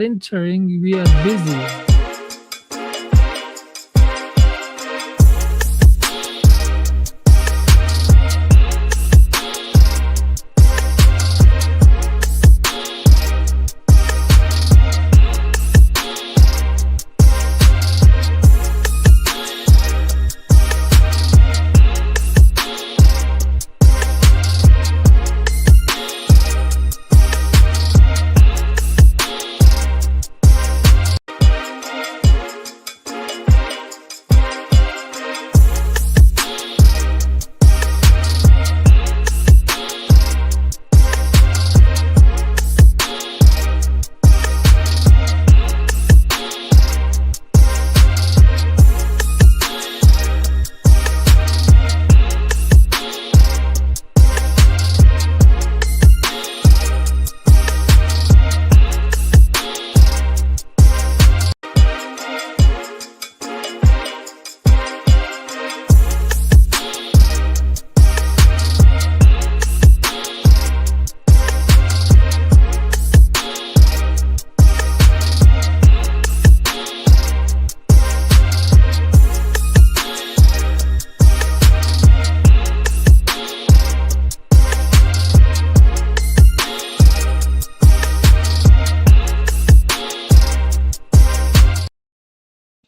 Entering, we are busy.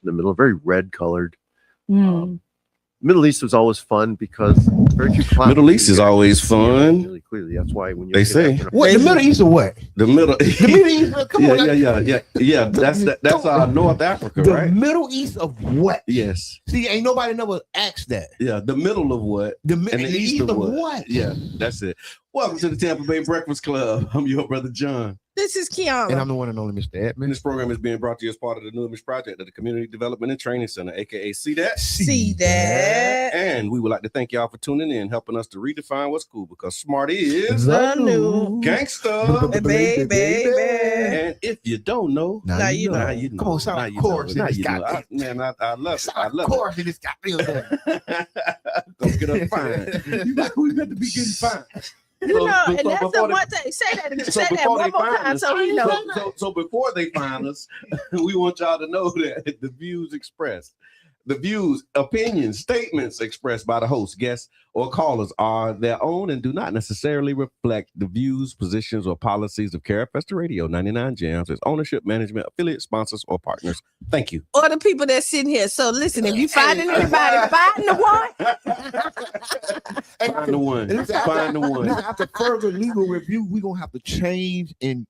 In the middle, very red colored. Mm. Middle East was always fun because very few clouds. Middle East is always fun. Really clearly, that's why when you They say. What, the Middle East or what? The Middle. The Middle East. Come on. Yeah. That's North Africa, The right? Middle East of what? Yes. See, ain't nobody never asked that. Yeah, the middle of what? And the east of what? Yeah, that's it. Welcome to the Tampa Bay Breakfast Club. I'm your brother John. This is Kiana. And I'm the one and only Mr. And Edmund. this program is being brought to you as part of the New Image Project of the Community Development and Training Center, aka See That. See that. And we would like to thank y'all for tuning in, helping us to redefine what's cool, because smart is The new gangsta. baby. And if you don't know, Now you know. Come on, sound Now of you course. know. Now It's you know. got Man, I love it. I Of love course, it is got Go get us fine. We got to be getting fine. You know, and that's the one thing. Say that again. Say that one more time so he knows. So before they find us, we want y'all to know that the views expressed, the views, opinions, statements expressed by the host, guests, or callers are their own and do not necessarily reflect the views, positions, or policies of Carafesta Radio 99 Jams, its ownership, management, affiliate, sponsors, or partners. Thank you. Or the people that's sitting here. So listen, if you finding anybody, find the one. Find the one. Find the one. Now, after further legal review, we're gonna have to change and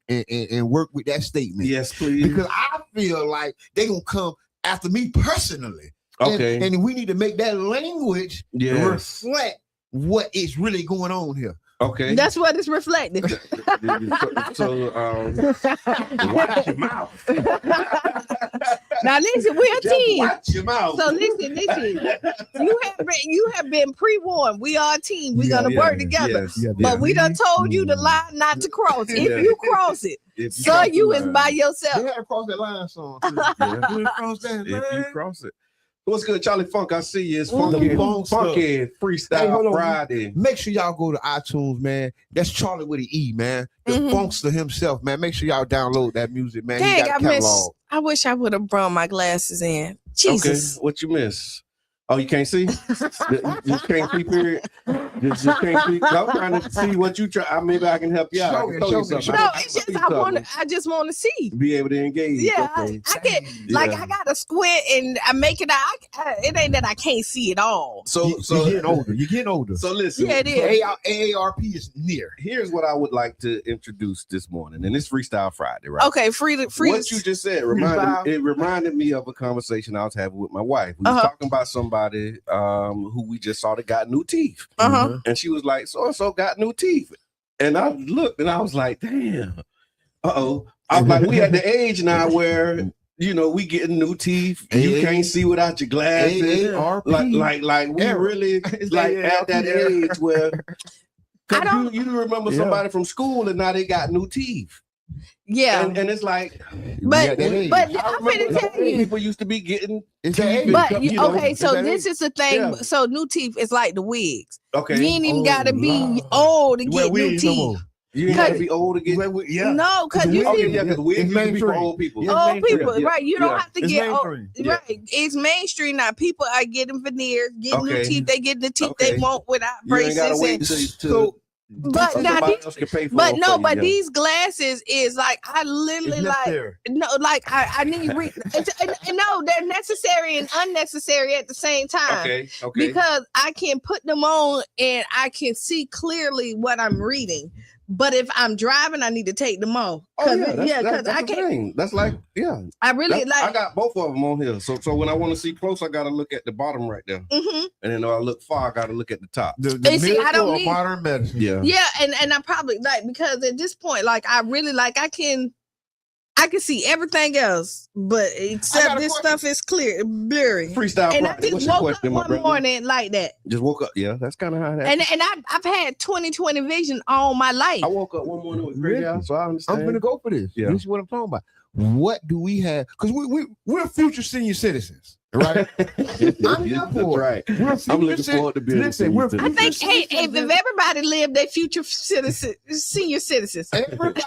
work with that statement. Yes, please. Because I feel like they're gonna come after me personally. Okay. And we need to make that language reflect what is really going on here. Okay. That's what it's reflecting. So watch your mouth. Now listen, we're a team. Watch your mouth. So listen. You have been pre-warned. We are a team. We're gonna work together. Yes. But we done told you the line not to cross. If you cross it, so you is by yourself. They had to cross that line song. Too. If you cross it. What's good, Charlie Funk? I see you. It's The funky Freestyle Hey, hold on. Friday. Make sure y'all go to iTunes, man. That's Charlie with an E, man. The Funkster himself, man. Make sure y'all download that music, man. He Dang, got a catalog. I wish I would have brought my glasses in. Jesus. Okay, what you miss? Oh, you can't see? You can't see, period? You can't see? I'm trying to see what you try. Maybe I can help you out. Show me, show me. No, it's just I just want to see. Be able to engage. Yeah, Okay. I can I got to squint and I make it out. It ain't that I can't see it all. So You're getting older. You're getting older. So listen. Yeah, it is. AARP is near. Here's what I would like to introduce this morning, and it's Freestyle Friday, right? Okay, free. What you just said reminded me of a conversation I was having with my wife. We was talking about somebody who we just saw that got new teeth. And she was like, so got new teeth. And I looked and I was like, damn. Uh-oh. I was like, we at the age now where we getting new teeth. You can't see without your glasses. Like we really like at that age where you remember somebody from school and now they got new teeth. Yeah, and it's like, but I'm gonna tell you, people used to be getting teeth. So this is the thing. Yeah. So new teeth is like the wigs. Okay, you ain't even gotta be old to get new teeth. You ain't gotta be old to get. No, because you see, because we used to be for old people. Old people, right? You don't have to get old, mainstream. right? It's mainstream now. People are getting veneers, getting new teeth. They get the teeth they want without You ain't gotta braces. wait till But now, these glasses is like I literally I need no, they're necessary and unnecessary at the same time. Okay. Because I can put them on and I can see clearly what I'm reading. But if I'm driving, I need to take them off. Because I can't. That's like, I really like. I got both of them on here. So when I want to see close, I got to look at the bottom right there. Mm-hmm. And then when I look far, I got to look at the top. I don't need modern medicine. Yeah, and I probably like because at this point, like I really like I can see everything else, but except this stuff is blurry. Freestyle. And I just woke up one morning like that. Just woke up. Yeah, that's kind of how that. And I've had 20/20 vision all my life. I woke up one morning with gray eyes, so I understand. I'm gonna go for this. Yeah, this is what I'm talking about. What do we have? Because we're future senior citizens, right? I'm here for right. I'm looking forward to being a senior citizen. I think if everybody lived, they future senior citizens. Everybody,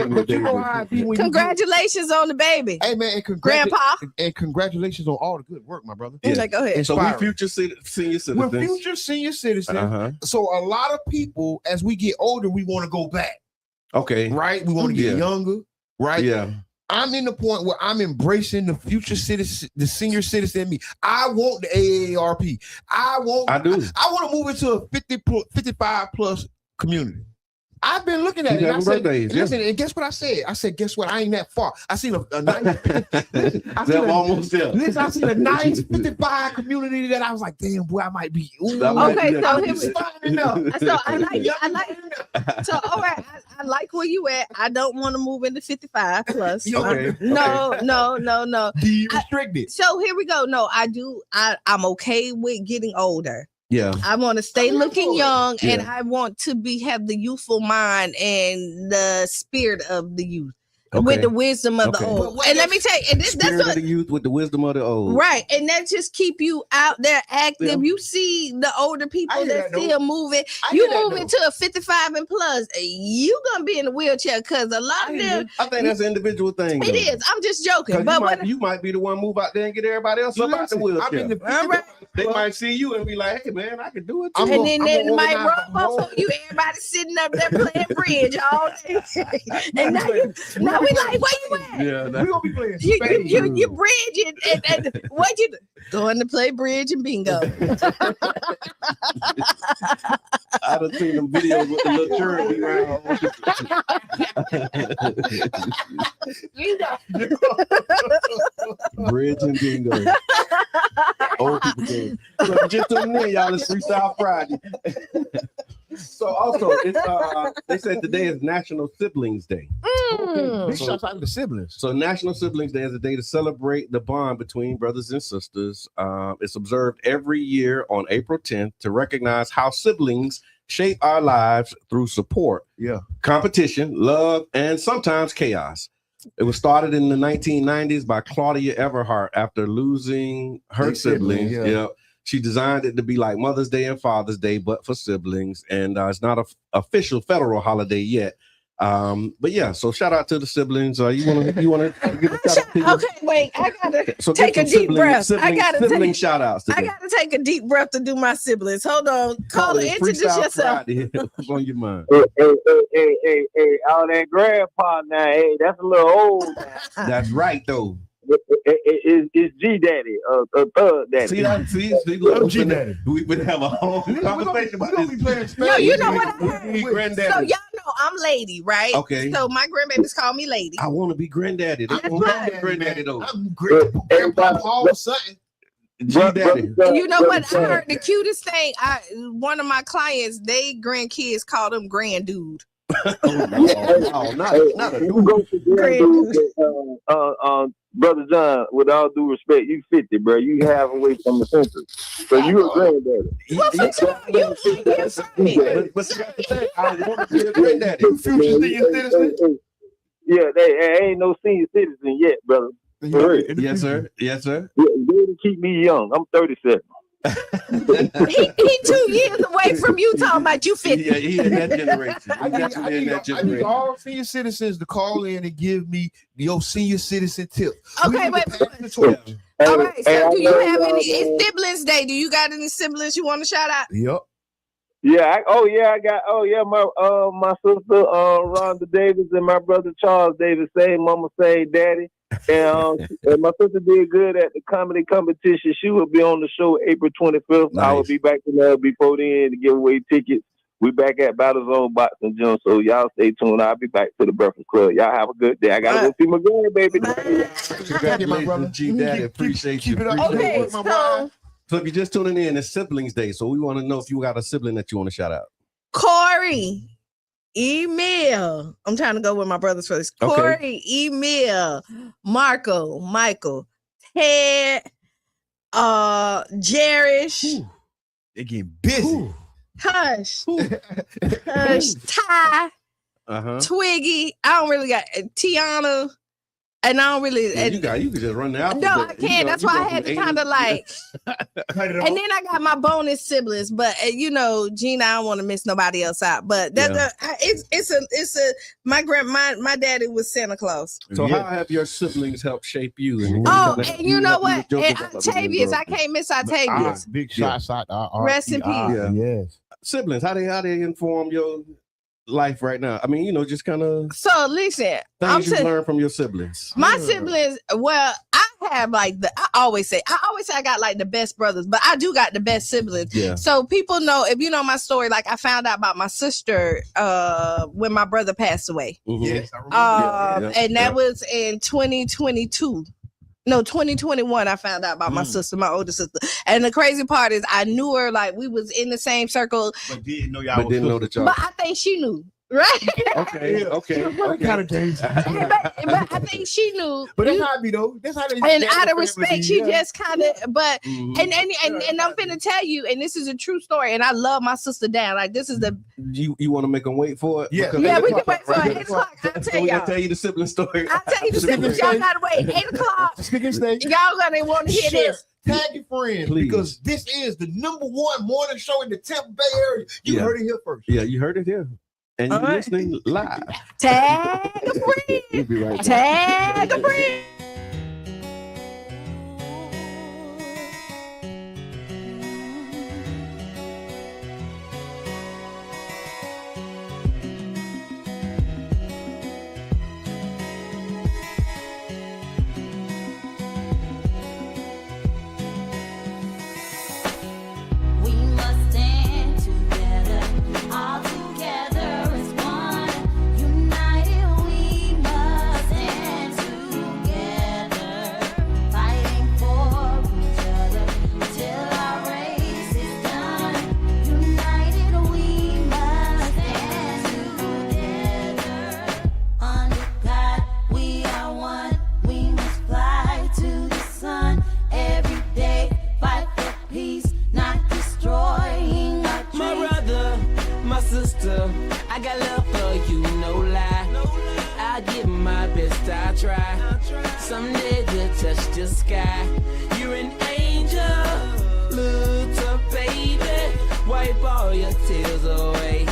but you know how I be when congratulations on the baby. Hey man, and Grandpa, and congratulations on all the good work, my brother. Yeah. Go ahead. So we future senior citizens. We're future senior citizens. So a lot of people, as we get older, we want to go back. Okay. Right. We want to get younger. Right. Yeah. I'm in the point where I'm embracing the future citizen, the senior citizen in me. I want the AARP. I do. I want to move into a 55 plus community. I've been looking at it. And I said, listen, and guess what I said? I said, guess what? I ain't that far. I seen a nice. Almost there. Listen, I seen a nice 55 community that I was like, damn, boy, I might be. Okay, so I like. So all right, I like where you at. I don't want to move into 55 plus. Okay. No. Be restricted. So here we go. No, I do. I'm okay with getting older. Yeah, I want to stay looking young, and I want to have the youthful mind and the spirit of the youth. With the wisdom of the old. And let me tell you, and that's what the youth with the wisdom of the old. Right. And that just keep you out there active. Yeah. You see the older people that still moving. You move into a 55 and plus, you gonna be in a wheelchair because a lot of them. I think that's an individual thing. It is. I'm just joking. But you might be the one move out there and get everybody else up out the wheelchair. They might see you and be like, hey man, I can do it too. And then they might run up on you, everybody sitting up there playing bridge all day. And now we like, where you at? Yeah, we gonna be playing. You bridge and what you do? Going to play bridge and bingo. I done seen them videos with the little churn be around. Bridge and bingo. Old people game. So just tuning in, y'all. It's Freestyle Friday. So also, it's they said today is National Siblings Day. Big shout out to the siblings. So National Siblings Day is a day to celebrate the bond between brothers and sisters. It's observed every year on April 10th to recognize how siblings shape our lives through support, competition, love, and sometimes chaos. It was started in the 1990s by Claudia Everhart after losing her siblings. She designed it to be like Mother's Day and Father's Day, but for siblings. And it's not an official federal holiday yet. But yeah, so shout out to the siblings. You want to give a shout out? Okay, wait, I gotta take a deep breath. I gotta take shout outs. I gotta take a deep breath to do my siblings. Hold on, caller, introduce yourself. What's on your mind? Hey, all that grandpa now. Hey, that's a little old. That's right, though. It's G Daddy, Thug Daddy. See, look, G Daddy. We've been having a whole conversation about this. No, you know what I heard? So y'all know I'm Lady, right? Okay. So my grandbabies call me Lady. I want to be Granddaddy. That's right. Granddaddy though. I'm Grandpa all of a sudden. G Daddy. You know what? I heard the cutest thing. One of my clients, they grandkids call them Grand Dude. No, not a dude. Brother John, with all due respect, you 50, bro. You half away from the century. So you a granddaddy. But see, that's the thing. I want to be a granddaddy. You future senior citizen? Yeah, they ain't no senior citizen yet, brother. Yes, sir. Yeah, they keep me young. I'm 37. he 2 years away from you talking about you 50. Yeah, he in that generation. I need all senior citizens to call in and give me your senior citizen tip. Okay, wait. All right, so do you have any? It's Siblings Day. Do you got any siblings you want to shout out? Yep. Yeah. I got. My sister Rhonda Davis and my brother Charles Davis. Same mama, same daddy. And my sister did good at the comedy competition. She will be on the show April 25th. Nice. I will be back in there before then to give away tickets. We back at Battle Zone Boxing Gym, so y'all stay tuned. I'll be back to the Breakfast Club. Y'all have a good day. I gotta go see my girl, baby. Congratulations, G Daddy. Appreciate you. Okay, so if you're just tuning in, it's Siblings Day, so we want to know if you got a sibling that you want to shout out. Corey, email. I'm trying to go with my brothers first. Okay. Corey, email. Marco, Michael, Ted, Jerish. They get busy. Hush, Ty, Twiggy. I don't really got Tiana, and I don't really. Yeah, you can just run the alphabet. No, I can't. That's why I had to kind of like. And then I got my bonus siblings, but Gina, I don't want to miss nobody else out. But my daddy was Santa Claus. So how have your siblings helped shape you? And you know what? And Octavius, I can't miss Octavius. Big shots out. Rest in peace. Yeah. Yes. Siblings, how they inform your life right now? I mean, just kind of. So listen, things you learn from your siblings. My siblings, well, I have I always say I got like the best brothers, but I do got the best siblings. Yeah. So people know, if you know my story, like I found out about my sister when my brother passed away. Mm-hmm. Yes, I remember. And that was in 2022. No, 2021, I found out about my sister, my older sister. And the crazy part is I knew her, like we was in the same circle. But didn't know y'all. But I think she knew. Right? Okay. Kind of dangerous. But I think she knew. But that's how I be though. That's how they. And out of respect, she just kind of. But and I'm finna tell you, and this is a true story. And I love my sister down. Like this is the. You want to make them wait for it? Yeah, we can wait for 8 o'clock. I'll tell y'all. I'll tell you the sibling story. I'll tell you the siblings. Y'all gotta wait 8 o'clock. Y'all gonna want to hear this. Tag your friends, please, because this is the #1 morning show in the Tampa Bay area. You heard it here first. Yeah, you heard it here. And you're listening live. Tag a friend. We'll be right back. Tag a friend. I got love for you, no lie. I give my best, I try. Someday we'll touch the sky. You're an angel, little baby. Wipe all your tears away.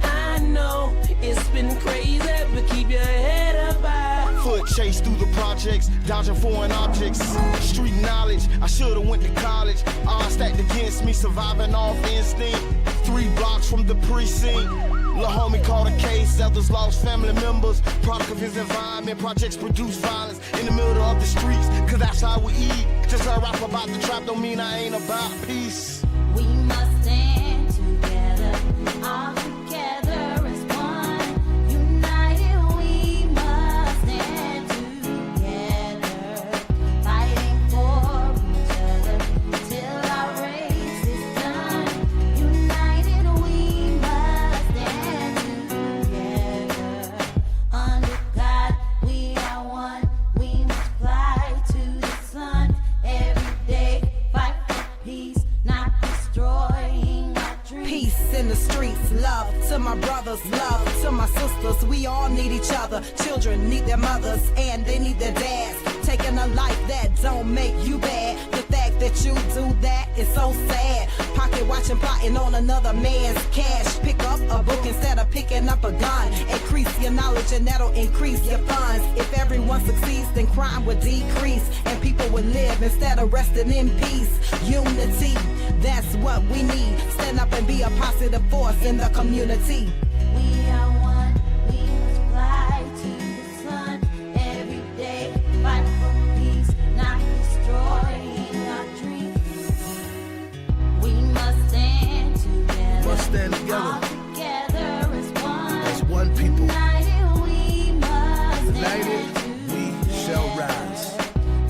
I know it's been crazy, but keep your head up high. Foot chase through the projects, dodging foreign objects. Street knowledge, I should've went to college. Odds stacked against me, surviving off instinct. 3 blocks from the precinct. Lil' homie caught a case, others lost family members. Product of his environment, projects produce violence in the middle of the streets, cause that's how we eat. Just I rap about the trap don't mean I ain't about peace. We must stand together, all together as one. United we must stand together, fighting for each other till our race is done. United we must stand together, under God we are one. We must fly to the sun every day, fight for peace, not destroying our dreams. Peace in the streets, love to my brothers, love to my sisters. We all need each other. Children need their mothers and they need their dads. Taking a life that don't make you bad. The fact that you do that It's so sad. Pocket watching, plotting on another man's cash. Pick up a book instead of picking up a gun. Increase your knowledge and that'll increase your funds. If everyone succeeds, then crime would decrease and people would live instead of resting in peace. Unity, that's what we need. Stand up and be a positive force in the community. We are one, we must fly to the sun every day. Fight for peace, not destroying our dreams. We must stand together. Must stand together. All together as one people. United we must United, stand we shall rise.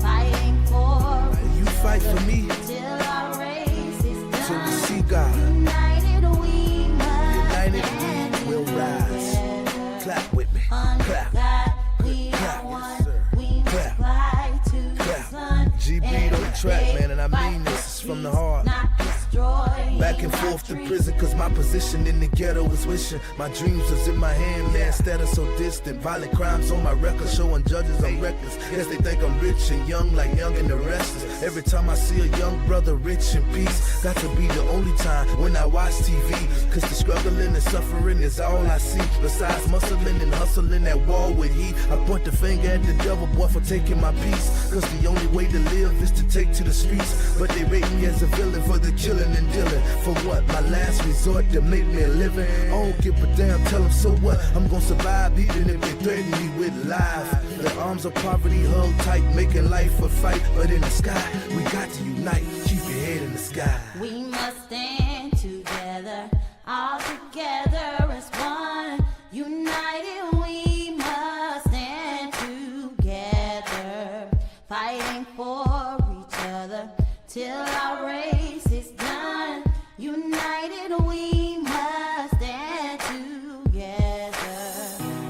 Fighting for You fight for me till our race is done. till we see God. United we must United we will rise. Clap with me. under Clap. God. We Clap. are one. Yes, sir. We must Clap. fly to the Clap. sun. GB on the track, Every man, and I day, mean this is fight from the for heart. peace, not destroying Back and our forth to dreams. prison, cause my position in the ghetto is wishing. My dreams was in my hand, man, instead of so distant. Violent crimes on my record, showing judges I'm reckless. Guess they think I'm rich and young, like Young and the Restless. Every time I see a young brother rich in peace, got to be the only time when I watch TV. Cause the struggling and suffering is all I see. Besides muscling and hustling at war with heat, I point the finger at the devil, boy, for taking my peace. Cause the only way to live is to take to the streets. But they rate me as a villain for the killing and dealing. For what? My last resort to make me a living. I don't give a damn, tell them so what? I'm gonna survive even if they threaten me with life. The arms of poverty hung tight, making life a fight. But in the sky, we got to unite. Keep your head in the sky. We must stand together, all together as one. United we must stand together, fighting for each other till our race is done. United we must stand together.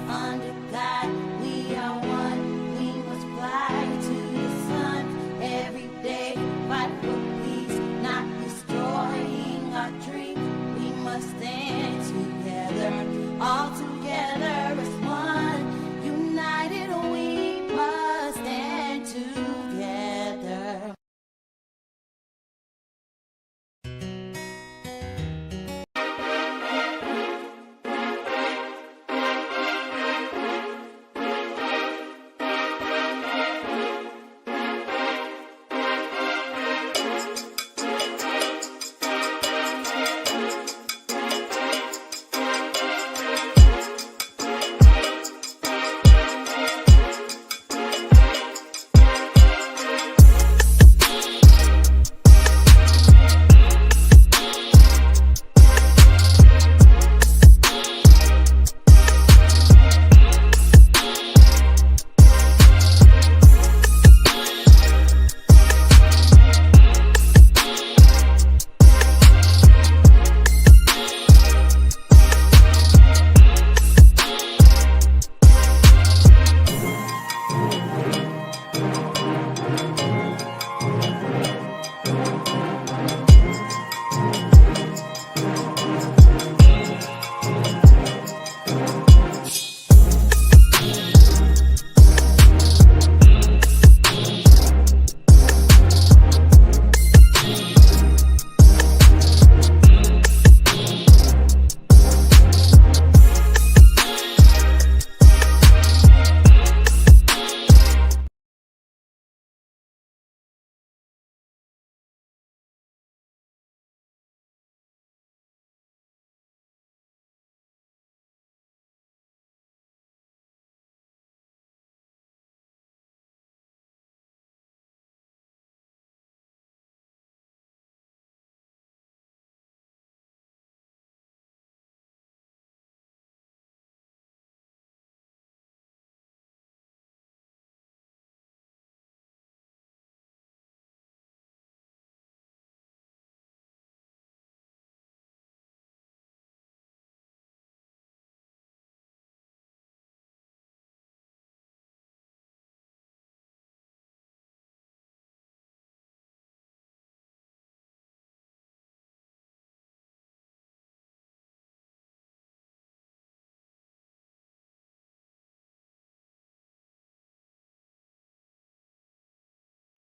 Under God we are one. We must fly to the sun every day. Fight for peace, not destroying our dreams. We must stand together, all together as one. United we must stand together.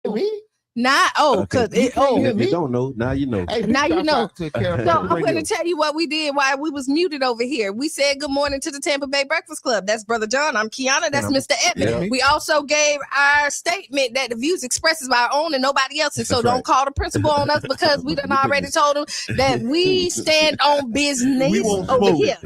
Me? Because if you don't know, now you know. Hey, now you know. So I'm going to tell you what we did while we was muted over here. We said good morning to the Tampa Bay Breakfast Club. That's Brother John. I'm Kiana. That's Mr. Edmond. Yeah. We also gave our statement that the views expressed is our own and nobody else's. So don't call the principal on us because we done already told him that we stand on business over here.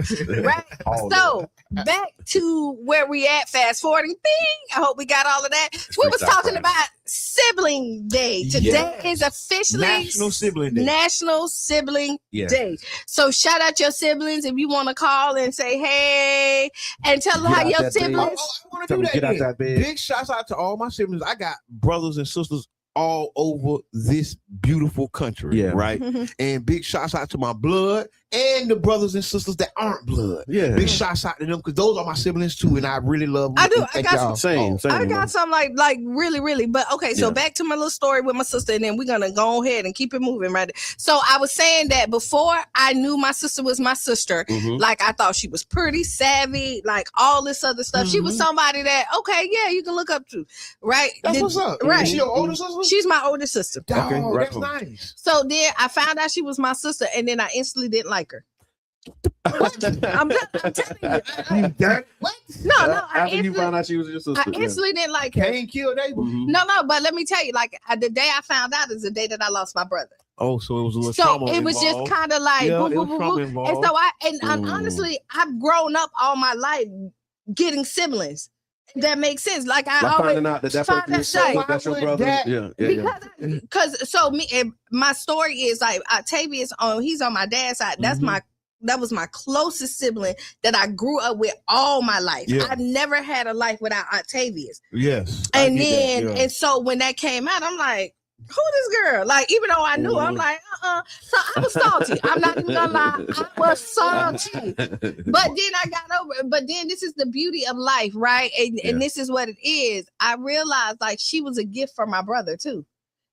Right? So back to where we at, fast forwarding. Bing! I hope we got all of that. We was talking about Sibling Day. Today is officially National Sibling Day. National Sibling Day. So shout out your siblings if you want to call and say hey and tell them how your siblings. I want to do that. Get out that bed. Big shouts out to all my siblings. I got brothers and sisters all over this beautiful country, right? And big shouts out to my blood and the brothers and sisters that aren't blood. Yeah. Big shouts out to them because those are my siblings too, and I really love them. I do. I got same. I got some like really. But okay, so back to my little story with my sister, and then we're gonna go ahead and keep it moving, right? So I was saying that before I knew my sister was my sister, like I thought she was pretty savvy, like all this other stuff. She was somebody that you can look up to, right? That's what's up. Right? Is she your older sister? She's my older sister. Oh, that's nice. So then I found out she was my sister, and then I instantly didn't like her. I'm telling you. What? No. After you found out she was your sister. I instantly didn't like her. Cain killed Abel. No, but let me tell you, like the day I found out is the day that I lost my brother. Oh, so it was a little trauma it was involved. just kind of like and so honestly, I've grown up all my life getting siblings. That makes sense. Like I always finding out that's your brother. Because my story is like Octavius he's on my dad's side. That was my closest sibling that I grew up with all my life. I never had a life without Octavius. Yes. And then and so when that came out, I'm like, who this girl? Like, even though I knew, I'm like, So I was salty. I'm not even gonna lie. I was salty. But then I got over it. But then this is the beauty of life, right? And this is what it is. I realized like she was a gift for my brother too.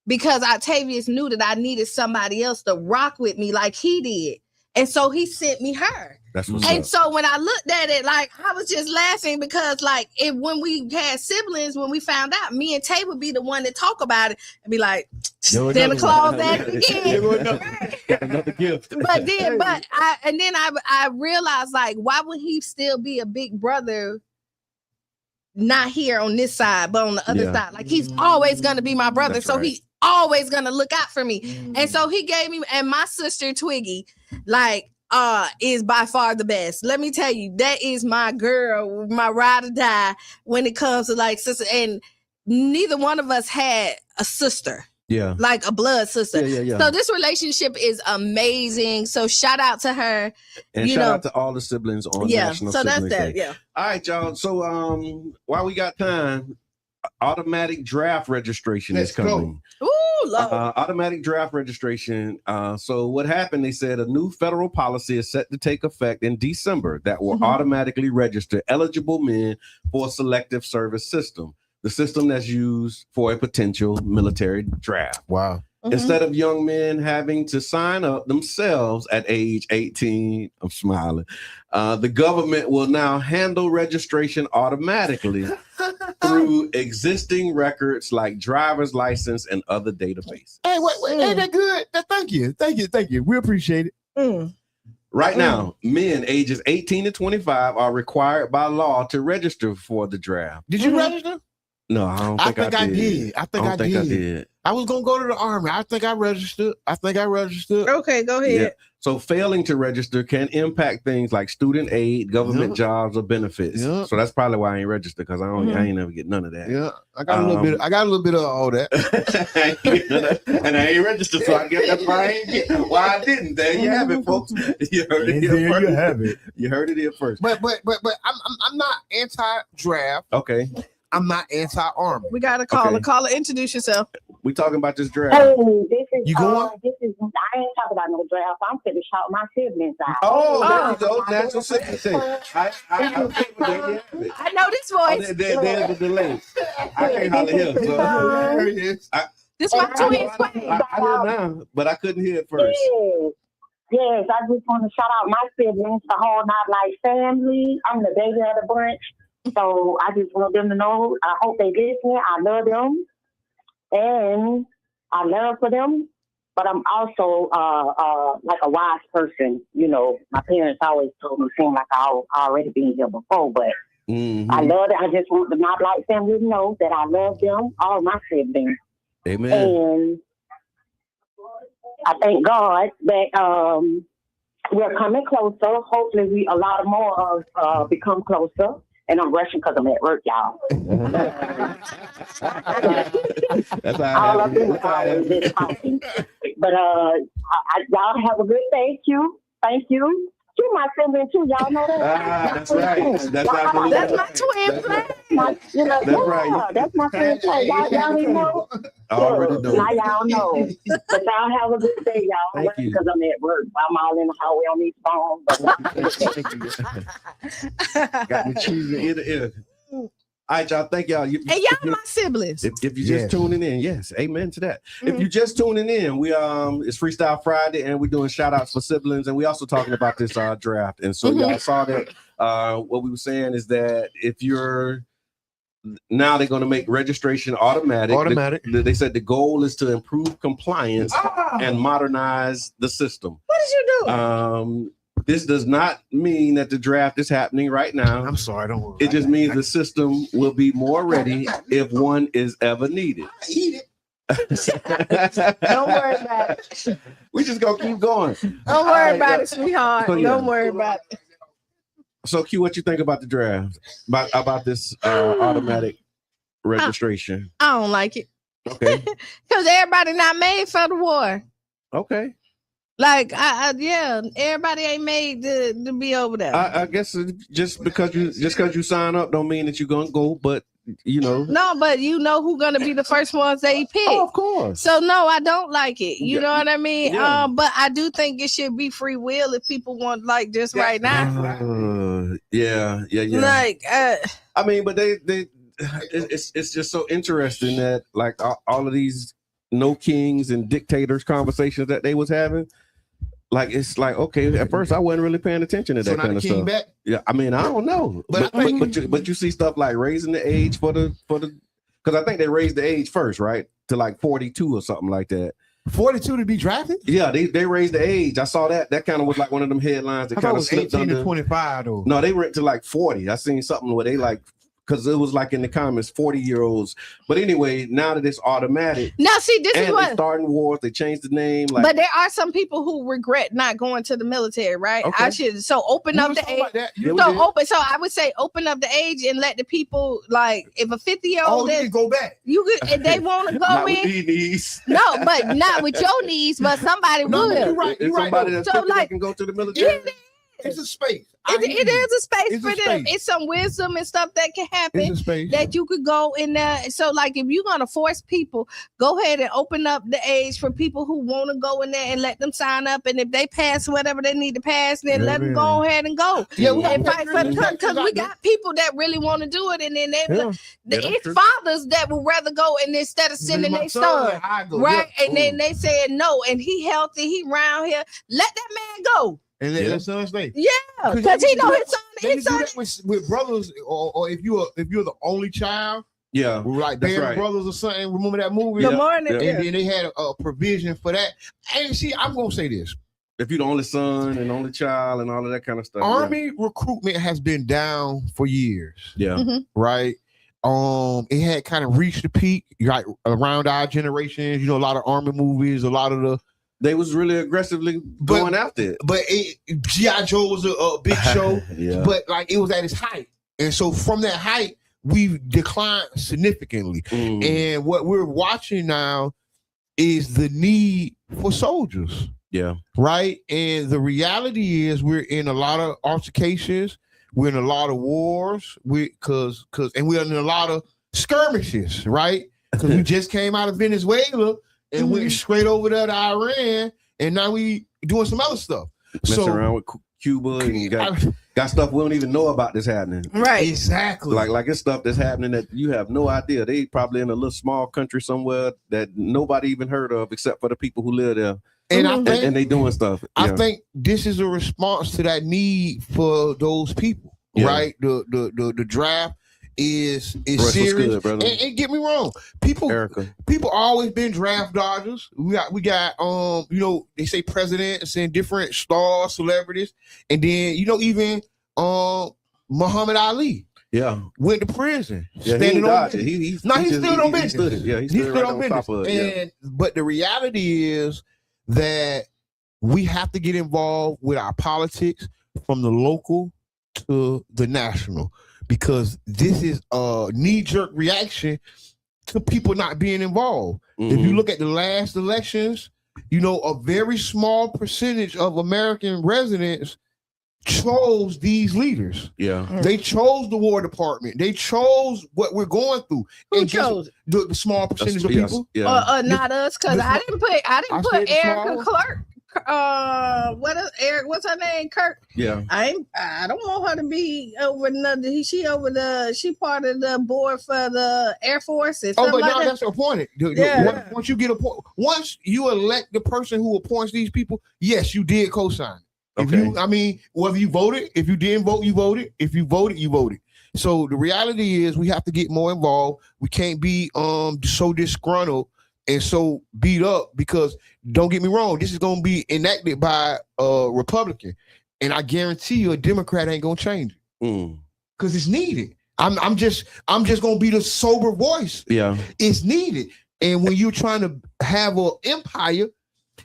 Because Octavius knew that I needed somebody else to rock with me like he did. And so he sent me her. That's what's and up. So when I looked at it, like I was just laughing because like when we had siblings, when we found out, me and Tay would be the one to talk about it and be like, Santa Claus at it again. Got another gift. But then I realized like, why would he still be a big brother? Not here on this side, but on the other side. Like he's always gonna be my brother. So he's always gonna look out for me. And so he gave me, and my sister Twiggy, like is by far the best. Let me tell you, that is my girl, my ride or die when it comes to like sister. And neither one of us had a sister. Yeah. Like a blood sister. Yeah. So this relationship is amazing. So shout out to her. And shout out to all the siblings on National Siblings Day. Yeah. All right, y'all. So while we got time, automatic draft registration is coming. Ooh, Lord. Automatic draft registration. So what happened, they said a new federal policy is set to take effect in December that will automatically register eligible men for a selective service system. The system that's used for a potential military draft. Wow. Instead of young men having to sign up themselves at age 18, I'm smiling, the government will now handle registration automatically through existing records like driver's license and other databases. Hey, wait, ain't that good? Thank you. We appreciate it. Right now, men ages 18 to 25 are required by law to register for the draft. Did you register? No, I don't think I did. I think I did. I was gonna go to the Army. I think I registered. Okay, go ahead. Yeah. So failing to register can impact things like student aid, government jobs, or benefits. So that's probably why I ain't registered, because I ain't never get none of that. Yeah, I got a little bit. I got a little bit of all that, and I ain't registered, so I guess that's why I didn't. There you have it, folks. You heard it here first. You have it. You heard it here first. But I'm not anti-draft. Okay. I'm not anti-army. We got a caller. Caller, introduce yourself. We talking about this draft. Hey, this is you going? I ain't talking about no draft. I'm finna shout my siblings out. Oh, there you go. Natural secretary. I know this voice. There's the delay. I can't holler here. So there he is. This my twin. I hear now, but I couldn't hear it first. Yes, I just want to shout out my siblings, the whole Not Like family. I'm the baby of the bunch. So I just want them to know, I hope they listen. I love them. And I love for them, but I'm also like a wise person. You know, my parents always told me, seem like I already been here before, but I love it. I just want the Not Black family to know that I love them, all my siblings. Amen. And I thank God that we're coming closer. Hopefully, a lot more of become closer. And I'm rushing because I'm at work, y'all. That's all up in the hours is talking. But y'all have a good day. Thank you. You my sibling too. Y'all know that. That's right. That's my twin flame. That's right. That's my twin flame. Y'all already know. Already know. Now y'all know. But y'all have a good day, y'all. Thank you. Because I'm at work. I'm all in the hallway on these phones. Got me choosing ear to ear. All right, y'all. Thank y'all. And y'all my siblings. If you're just tuning in, yes, amen to that. If you're just tuning in, we it's Freestyle Friday, and we're doing shout outs for siblings, and we also talking about this draft. And so y'all saw that. What we were saying is that if you're now they're going to make registration automatic. They said the goal is to improve compliance and modernize the system. What did you do? This does not mean that the draft is happening right now. I'm sorry, don't worry. It just means the system will be more ready if one is ever needed. Eat it. Don't worry about it. We just gonna keep going. Don't worry about it, sweetheart. So, Don't worry about it. So, Q, what you think about the draft? About this automatic registration? I don't like it. Okay. Because everybody not made for the war. Okay. Like, everybody ain't made to be over there. I guess just because you sign up don't mean that you're gonna go, but you know. No, but you know who's gonna be the first ones they pick. Oh, of course. So no, I don't like it. You know what I mean? Yeah. But I do think it should be free will if people want, like, just right now. Yeah. Like, I mean, but it's just so interesting that like all of these no kings and dictators conversations that they was having. Like, it's like, okay, at first I wasn't really paying attention to that kind of stuff. Back? Yeah, I mean, I don't know. But you see stuff like raising the age for the because I think they raised the age first, right? To like 42 or something like that. 42 to be drafted? Yeah, they raised the age. I saw that. That kind of was like one of them headlines that kind of slipped 18 under. to 25 though. No, they went to like 40. I seen something where they like, because it was like in the comments 40-year-olds. But anyway, now that it's automatic. Now see, this is what they're starting wars. They changed the name. Like, but there are some people who regret not going to the military, right? Okay. I should open up the age. So I would say open up the age and let the people, like, if a 50-year-old you can go back. You could, if they want to go not in. With these knees. No, but not with your knees, but somebody would. You're right. Somebody that's 50 that can go to the military. It's a space. It is a space for them. It's some wisdom and stuff that can happen that you could go in there. So, like, if you're gonna force people, go ahead and open up the age for people who want to go in there and let them sign up. And if they pass whatever they need to pass, then let them go ahead and go. Yeah, and fight for the country, because we got people that really want to do it, and then it's fathers that would rather go and instead of sending their son, right? And then they said no, and he healthy, he round here. Let that man go. And let his son stay. Yeah, because he know his son. With brothers, or if you're the only child. Yeah, like Band of Brothers or something. Remember that movie? Good morning. And then they had a provision for that. And see, I'm gonna say this: if you're the only son and only child and all of that kind of stuff, Army recruitment has been down for years. Yeah, right. It had kind of reached the peak, like around our generation. You know, a lot of Army movies, a lot of they was really aggressively going after it. But G.I. Joe was a big show. Yeah. But like it was at its height. And so from that height, we've declined significantly. And what we're watching now is the need for soldiers. Yeah. Right? And the reality is we're in a lot of altercations. We're in a lot of wars. And we're in a lot of skirmishes, right? Because we just came out of Venezuela and went straight over there to Iran, and now we doing some other stuff. Messing around with Cuba and got stuff we don't even know about this happening. Right. Exactly. Like it's stuff that's happening that you have no idea. They probably in a little small country somewhere that nobody even heard of except for the people who live there. And they doing stuff. I think this is a response to that need for those people, right? The draft is Russ, serious. what's good, brother? And get me wrong, people always been draft dodgers. We got you know, they say presidents and different stars, celebrities, and then you know even Muhammad Ali. Yeah, went to prison. Yeah, standing on it. He stood on business. Stood it. Yeah, he stood right on top of it. But the reality is that we have to get involved with our politics from the local to the national, because this is a knee-jerk reaction to people not being involved. If you look at the last elections, you know, a very small percentage of American residents chose these leaders. Yeah. They chose the War Department. They chose what we're going through. Who chose the small percentage of people? Not us, because I didn't put Erica Clark. What's her name? Kirk. Yeah. I don't want her to be over nothing. She part of the board for the Air Force. But now that's appointed. Once you get once you elect the person who appoints these people, yes, you did co-sign. Whether you voted, if you didn't vote, you voted. If you voted, you voted. So the reality is we have to get more involved. We can't be so disgruntled and so beat up, because don't get me wrong, this is gonna be enacted by a Republican, and I guarantee you a Democrat ain't gonna change it because it's needed. I'm just gonna be the sober voice. Yeah, it's needed. And when you're trying to have an empire,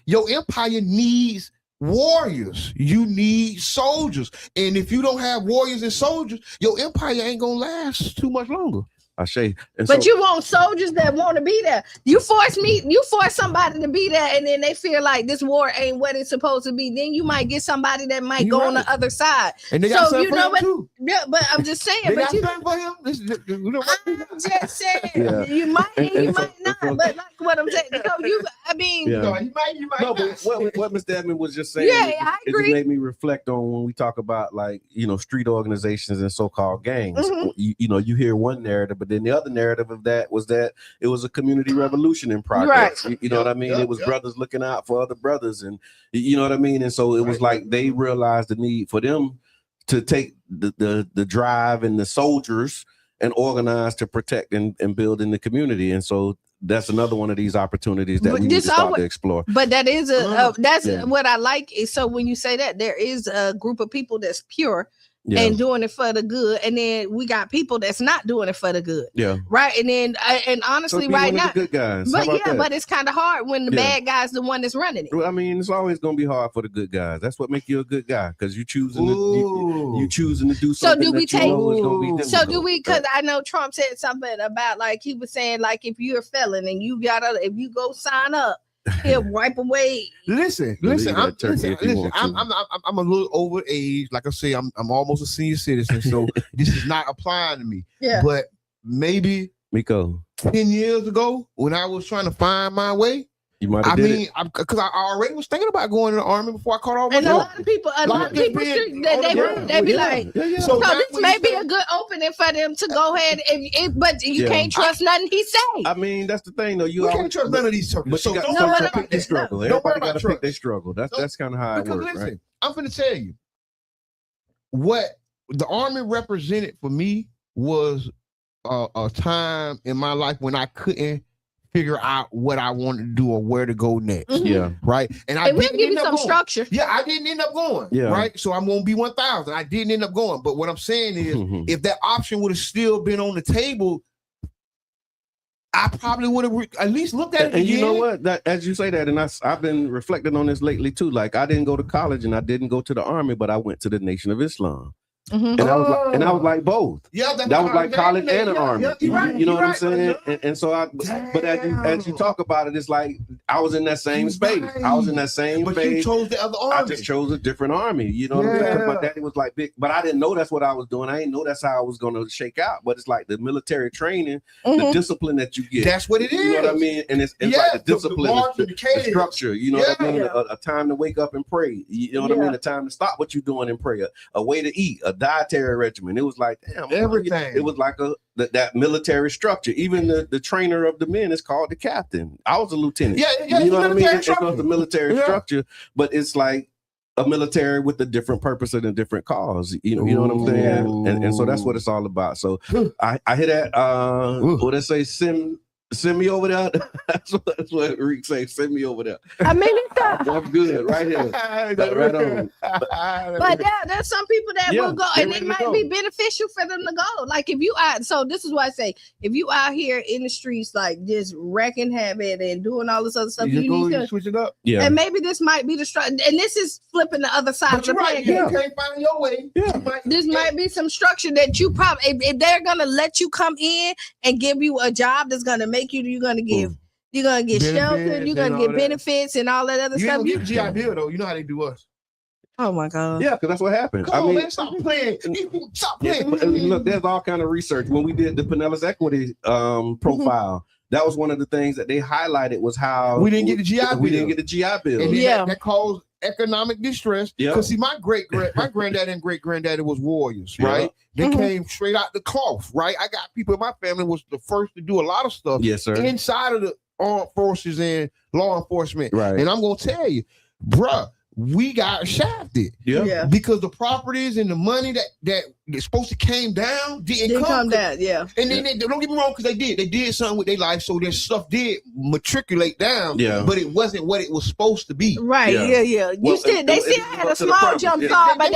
your empire needs warriors. You need soldiers, and if you don't have warriors and soldiers, your empire ain't gonna last too much longer. I say, but you want soldiers that want to be there. You force somebody to be there, and then they feel like this war ain't what it's supposed to be. Then you might get somebody that might go on the other side. And they got so you know what? Too. Yeah, but I'm just saying. They but got something for him. I'm just saying. You might and you might not. But like what I'm saying, you might. No, but what Mr. Edmond was just saying, I agree. It just made me reflect on when we talk about, like, you know, street organizations and so-called gangs. You know, you hear one narrative, but then the other narrative of that was that it was a community revolution in progress. Right. You know what I mean? It was brothers looking out for other brothers, and you know what I mean? And so it was like they realized the need for them to take the drive and the soldiers and organize to protect and build in the community. And so that's another one of these opportunities that we need to start to explore. But that is what I like is, so when you say that, there is a group of people that's pure and doing it for the good, and then we got people that's not doing it for the good. Yeah. Right. And then and honestly, so right now, the good guys. But it's kind of hard when the bad guy's the one that's running it. I mean, it's always gonna be hard for the good guys. That's what makes you a good guy, because you choosing to do something. So do we because right? I know Trump said something about, like, he was saying, like, if you're a felon and if you go sign up, he'll wipe away. Listen. I'm a little over age. Like I say, I'm almost a senior citizen, so this is not applying to me. Yeah. But maybe Miko, 10 years ago, when I was trying to find my way, you might have because I already was thinking about going to the army before I caught all my and a lot of people they be like, so this may be a good opening for them to go ahead, but you can't trust nothing he say. I mean, that's the thing, though. You can't trust none of these circles. So don't pick their struggle. Everybody got to pick their struggle. That's kind of how it works. Listen, right? I'm going to tell you what the army represented for me was a time in my life when I couldn't figure out what I wanted to do or where to go next. Yeah. Right. And I didn't give you some structure. Yeah, I didn't end up going. Yeah. Right. So I'm gonna be 1,000. I didn't end up going. But what I'm saying is, if that option would have still been on the table, I probably would have at least looked at it. And you know what? That, as you say that, and I've been reflecting on this lately too. Like, I didn't go to college and I didn't go to the army, but I went to the Nation of Islam. And I was like both. Yeah, that was like college and an army. You know what I'm saying? And so as you talk about it, it's like I was in that same space. I was in that same space. But you chose the other army. I just chose a different army. You know what I'm saying? My daddy was like big, but I didn't know that's what I was doing. I didn't know that's how I was going to shake out. But it's like the military training, the discipline that you get. That's what it is. You know what I mean? And it's like the discipline, the structure. You know what I mean? A time to wake up and pray. You know what I mean? A time to stop what you're doing and pray. A way to eat. A dietary regimen. It was like, damn, everything. It was like that military structure. Even the trainer of the men is called the captain. I was a lieutenant. Yeah, you know what I mean? It was the military structure, but it's like a military with a different purpose and a different cause. You know what I'm saying? And so that's what it's all about. So I hear that. What they say? Send me over there. That's what Rick say. Send me over there. I mean, it's I'm good right here. Right on. But yeah, there's some people that will go, and it might be beneficial for them to go. Like if you out, so this is what I say: if you out here in the streets, like just wrecking havoc and doing all this other stuff, you need to switch it up. Yeah, and maybe this might be the structure, and this is flipping the other side of the pancake. You can't find your way. This might be some structure that you probably, if they're gonna let you come in and give you a job that's gonna make you, you're gonna get shelter, you're gonna get benefits and all that other stuff. You get GI Bill though. You know how they do us. Oh my God. Yeah, because that's what happened. Come on, man, stop playing. Stop playing. Look, there's all kind of research. When we did the Pinellas Equity profile, that was one of the things that they highlighted was how we didn't get the GI bill. We didn't get the GI bill. And that caused economic distress. Because see, my granddad and great granddaddy was warriors, right? They came straight out the cloth, right? I got people in my family was the first to do a lot of stuff inside of the armed forces and law enforcement. Right. And I'm gonna tell you, bruh, we got shafted. Yeah. Because the properties and the money that supposed to came down didn't come down. Yeah. And then they don't get me wrong, because they did something with their life, so their stuff did matriculate down. Yeah. But it wasn't what it was supposed to be. Right. Yeah. They still had a small jump start, but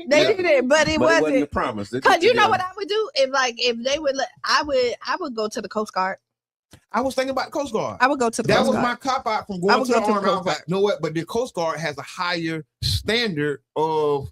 they did it, but it wasn't the promise. Because you know what I would do if they would I would go to the Coast Guard. I was thinking about the Coast Guard. I would go to the Coast Guard. That was my cop out from going to the Army. I was like, you know what? But the Coast Guard has a higher standard of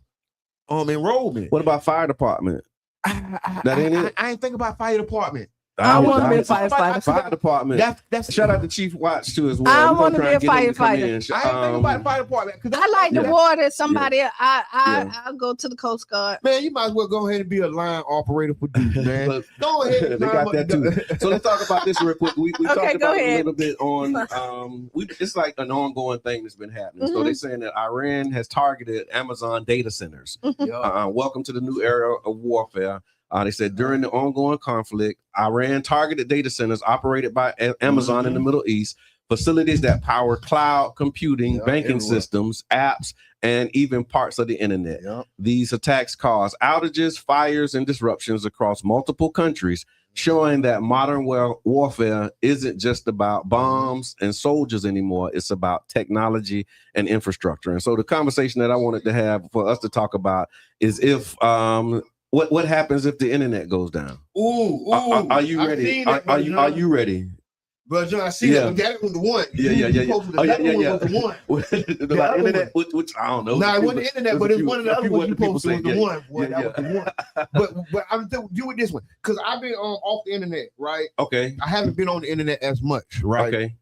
enrollment. What about fire department? That ain't it? I ain't think about fire department. I want to be a firefighter. Fire department. That's shout out to Chief Watts too as well. I want to be a firefighter. I ain't think about fire department. I like the water. Somebody, I'll go to the Coast Guard. Man, you might as well go ahead and be a line operator for Duke, man. Go ahead. They got that too. So let's talk about this real quick. We talked about a little bit on. It's like an ongoing thing that's been happening. So they're saying that Iran has targeted Amazon data centers. Welcome to the new era of warfare. They said during the ongoing conflict, Iran targeted data centers operated by Amazon in the Middle East, facilities that power cloud computing, banking systems, apps, and even parts of the internet. These attacks cause outages, fires, and disruptions across multiple countries, showing that modern warfare isn't just about bombs and soldiers anymore. It's about technology and infrastructure. And so the conversation that I wanted to have for us to talk about is if what happens if the internet goes down? Are you ready? Are you ready? But John, I see that. That was the one. Yeah. Was the one. Internet, which I don't know. No, it wasn't the internet, but it's one of the other ones you posted was the one. That was the one. But I'm you with this one because I've been off the internet, right? Okay. I haven't been on the internet as much, right? Okay.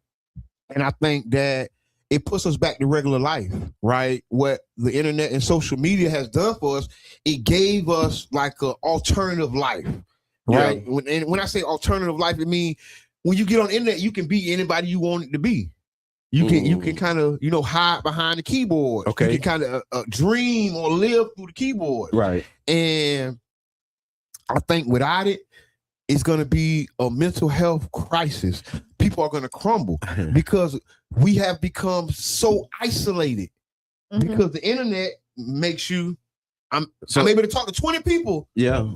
And I think that it puts us back to regular life, right? What the internet and social media has done for us, it gave us like an alternative life, right? Yeah. When I say alternative life, it means when you get on the internet, you can be anybody you want it to be. You can kind of hide behind the keyboard. Okay, you can kind of dream or live through the keyboard, right? And I think without it, it's going to be a mental health crisis. People are going to crumble because we have become so isolated because the internet makes you. I'm able to talk to 20 people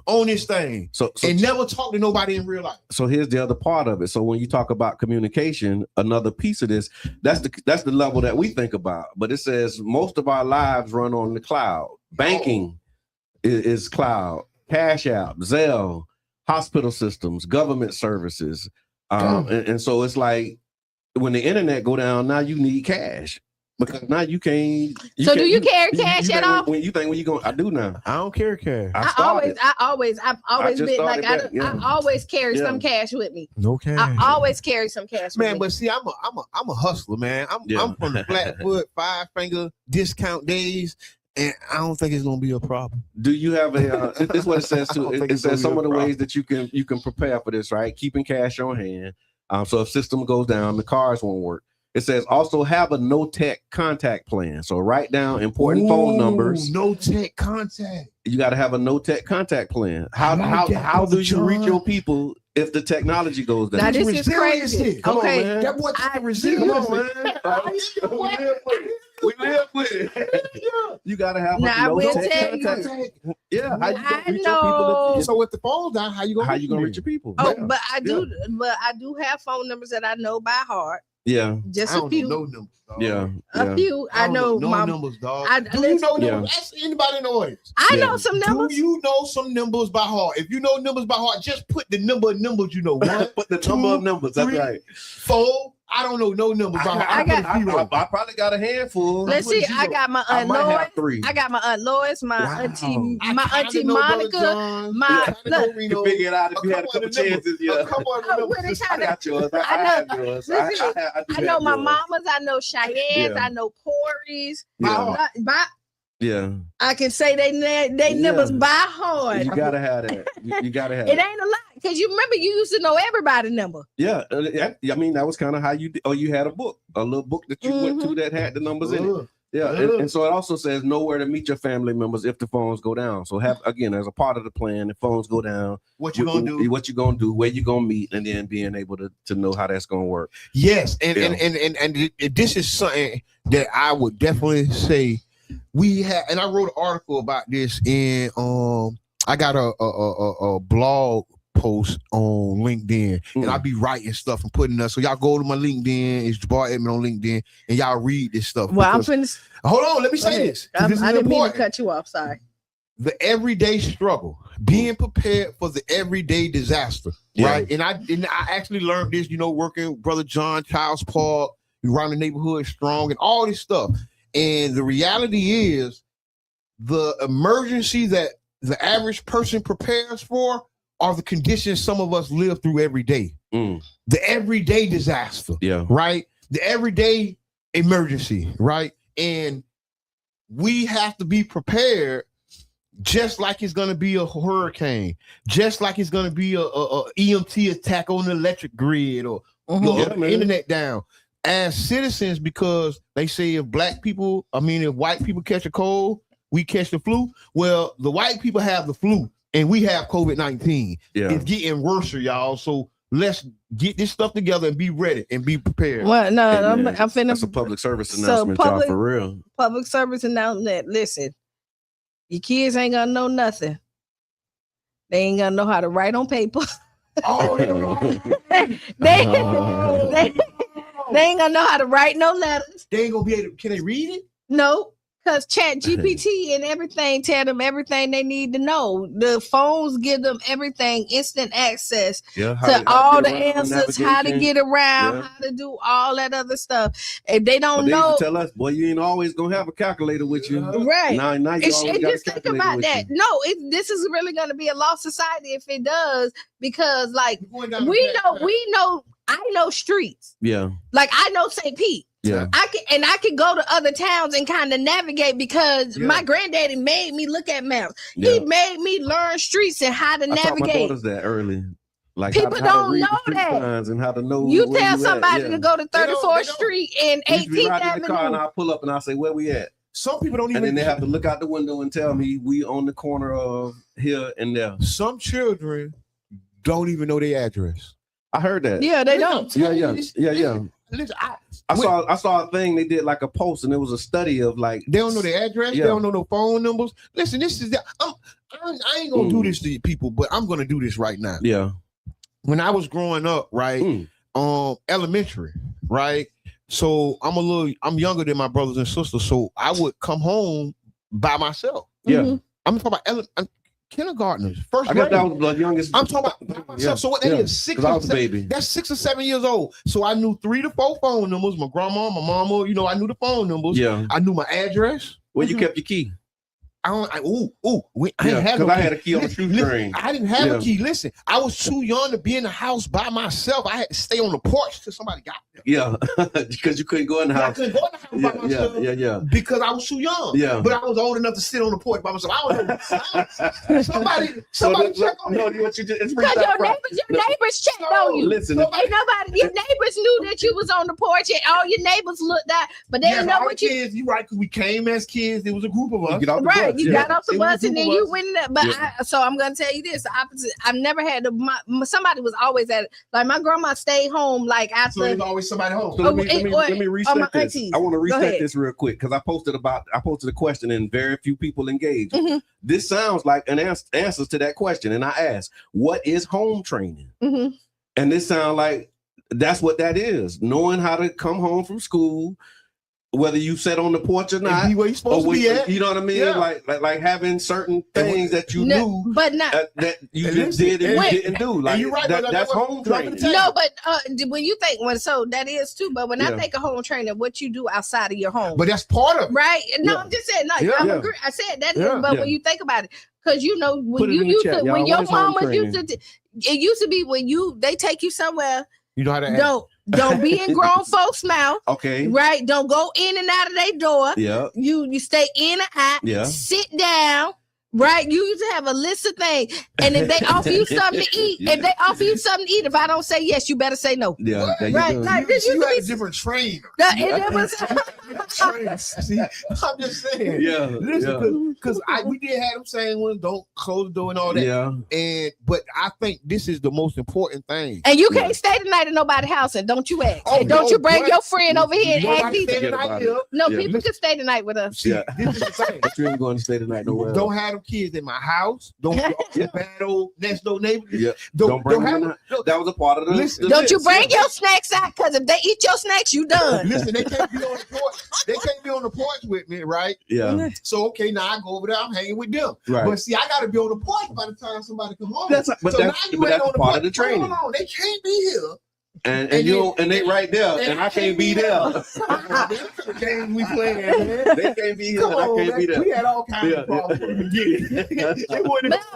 on this thing and never talk to nobody in real life. So here's the other part of it. So when you talk about communication, another piece of this, that's the level that we think about. But it says most of our lives run on the cloud. Banking is cloud, Cash App, Zelle, hospital systems, government services. And so it's like when the internet go down, now you need cash. Because now you can't. Do you carry cash at all? When you going, I do now. I don't carry cash. I've always been like I always carry some cash with me. No cash. I always carry some cash. Man, with but see, I'm a hustler, man. I'm from the Flatfoot 5-finger discount days. And I don't think it's gonna be a problem. Do you have a? This is what it says too. It says some of the ways that you can prepare for this, right? Keeping cash on hand. So if system goes down, the cars won't work. It says also have a no-tech contact plan. So write down important phone numbers. No-tech contact. You got to have a no-tech contact plan. How do you reach your people if the technology goes down? Now this is crazy. Come on, man. That boy resilience. Come on, man. We live with it. You gotta have Now, I will tell contact. Yeah, how you gonna I reach know. your people? So if the phone's down, how you gonna reach your people? Oh, Yeah. but I do have phone numbers that I know by heart. Yeah. Just I a don't few. know no numbers, dog. Yeah. A few. I know no my numbers, dog. Do you know Yeah. numbers? Ask anybody in the audience. I know some numbers. Do you know some numbers by heart? If you know numbers by heart, just put the number of numbers you know. One, Put the number of numbers. That's right. 4. I don't know no numbers by heart. I probably got a handful. Let's see. I got my Aunt Lois. 3. I got my Aunt Lois, my auntie know Monica. My look. You can figure it out if you had a couple chances. Yeah. I got yours. I have yours. I know my mamas. I know Cheyenne's. I know Corey's. Yeah. I can say they numbers by heart. You gotta have that. You gotta have it. Ain't a lot because you remember you used to know everybody's number. Yeah, I mean that was kind of how you did. Oh, you had a little book that you went to that had the numbers in it. Yeah, and so it also says know where to meet your family members if the phones go down. So have again as a part of the plan, if phones go down, what you gonna do, where you gonna meet, and then being able to know how that's gonna work. Yes, and this is something that I would definitely say. We had, and I wrote an article about this in I got a blog post on LinkedIn, and I'll be writing stuff and putting up. So y'all go to my LinkedIn, it's Jabbar Edmond on LinkedIn, and y'all read this stuff. Well, I'm finished. Hold on, let me say this. I didn't mean to cut you off. Sorry. The everyday struggle, being prepared for the everyday disaster, right? And I actually learned this, working with Brother John, Child's Park, around the neighborhood strong, and all this stuff. And the reality is the emergency that the average person prepares for are the conditions some of us live through every day. The everyday disaster, right? The everyday emergency, right? And we have to be prepared just like it's going to be a hurricane, just like it's going to be a EMT attack on the electric grid or internet down. As citizens, because they say if white people catch a cold, we catch the flu. Well, the white people have the flu and we have COVID-19. Yeah. It's getting worse, y'all. So let's get this stuff together and be ready and be prepared. Well, no, I'm finna. That's a public service announcement, y'all, for real. Public service announcement. Listen, your kids ain't gonna know nothing. They ain't gonna know how to write on paper. They ain't gonna know how to write no letters. They ain't gonna be able to, can they read it? No, because ChatGPT and everything tell them everything they need to know. The phones give them everything, instant access to all the answers, how to get around, how to do all that other stuff. If they don't know, tell us, boy, you ain't always gonna have a calculator with you. Right. Now you always got just think about that. No, this is really gonna be a lost society if it does, because like we know. I know streets. Yeah. Like I know St. Pete. Yeah. I can go to other towns and kind of navigate because my granddaddy made me look at maps. Yeah. He made me learn streets and how to navigate. I taught my daughters that early. Like people don't know that. And how to know you tell somebody to go to 34th Street and 18th Avenue. In the car and I'll pull up and I'll say, where we at? Some people don't even. And then they have to look out the window and tell me we on the corner of here and there. Some children don't even know their address. I heard that. Yeah, they don't. Yeah. Listen, I saw a thing. They did like a post, and it was a study of like they don't know their address. Yeah. They don't know no phone numbers. Listen, this is I ain't gonna do this to people, but I'm gonna do this right now. Yeah. When I was growing up, right, elementary, right. So I'm younger than my brothers and sisters, so I would come home by myself. Yeah. I'm talking about kindergartners, first grade. I guess that was the youngest. I'm talking about myself. Yeah. So what that is 6 or 7, baby. That's 6 or 7 years old. So I knew 3 to 4 phone numbers. My grandma, my mama, I knew the phone numbers. Yeah. I knew my address. Where you kept your key? I didn't have I had a key on the shoestring. I didn't have a key. Listen, I was too young to be in the house by myself. I had to stay on the porch till somebody got there. Yeah, because you couldn't go in the house. I couldn't go in the house by myself. Yeah. Because I was too young. Yeah. But I was old enough to sit on the porch by myself. I don't know. somebody check on me. No, what you did? Because your neighbors checked on you. Listen, ain't nobody. Your neighbors knew that you was on the porch, and all your neighbors looked out, but they didn't know what you. Kids, you right? Because we came as kids. There was a group of us. Get off the porch. Right, you got off the bus and then you went in there. But so I'm gonna tell you this: the opposite. I've never had somebody was always at it. Like my grandma stayed home. Like after, so there's always somebody home. So let me reset this. I want to reset this real quick because I posted a question and very few people engaged. Mm-hmm. This sounds like an answers to that question, and I asked, "What is home training?" Mm-hmm. And this sounds like that's what that is: knowing how to come home from school. Whether you sat on the porch or not, where you supposed to be at. You know what I mean? Yeah. Like having certain things that you knew, but not that you just did and you didn't do. Like you're right, that's home training. No, but when you think so that is too. But when I think of home training, what you do outside of your home, but that's part of it, right? No, I'm just saying. Like I agree. I said that is, but when you think about it, because you know when you used to, when your mama used to, it used to be when they take you somewhere. You know how to don't be in grown folks' mouth. Okay. Right. Don't go in and out of their door. Yeah. You stay in and out. Yeah. Sit down. Right, you used to have a list of things, and if they offer you something to eat, if I don't say yes, you better say no. Yeah, right. Like this you had a different trainer. See, I'm just saying. Yeah, listen, because we did have them saying ones, don't close the door and all that. Yeah, but I think this is the most important thing. And you can't stay the night in nobody's house, and don't you ask. And don't you bring your friend over here and ask either. No, people can stay the night with us. Yeah, this is the thing. But you ain't going to stay the night nowhere. Don't have them kids in my house. Don't bad old next door neighbors. Yeah. Don't bring them. That was a part of the list. Don't you bring your snacks out, because if they eat your snacks, you done. Listen, they can't be on the porch. They can't be on the porch with me, right? Yeah. So okay, now I go over there. I'm hanging with them. Right. But see, I got to be on the porch by the time somebody come home. That's part of the training. Hold on, they can't be here. And they right there, and I can't be there. The game we playing, they can't be here, and I can't be there. We had all kinds of problems from the beginning.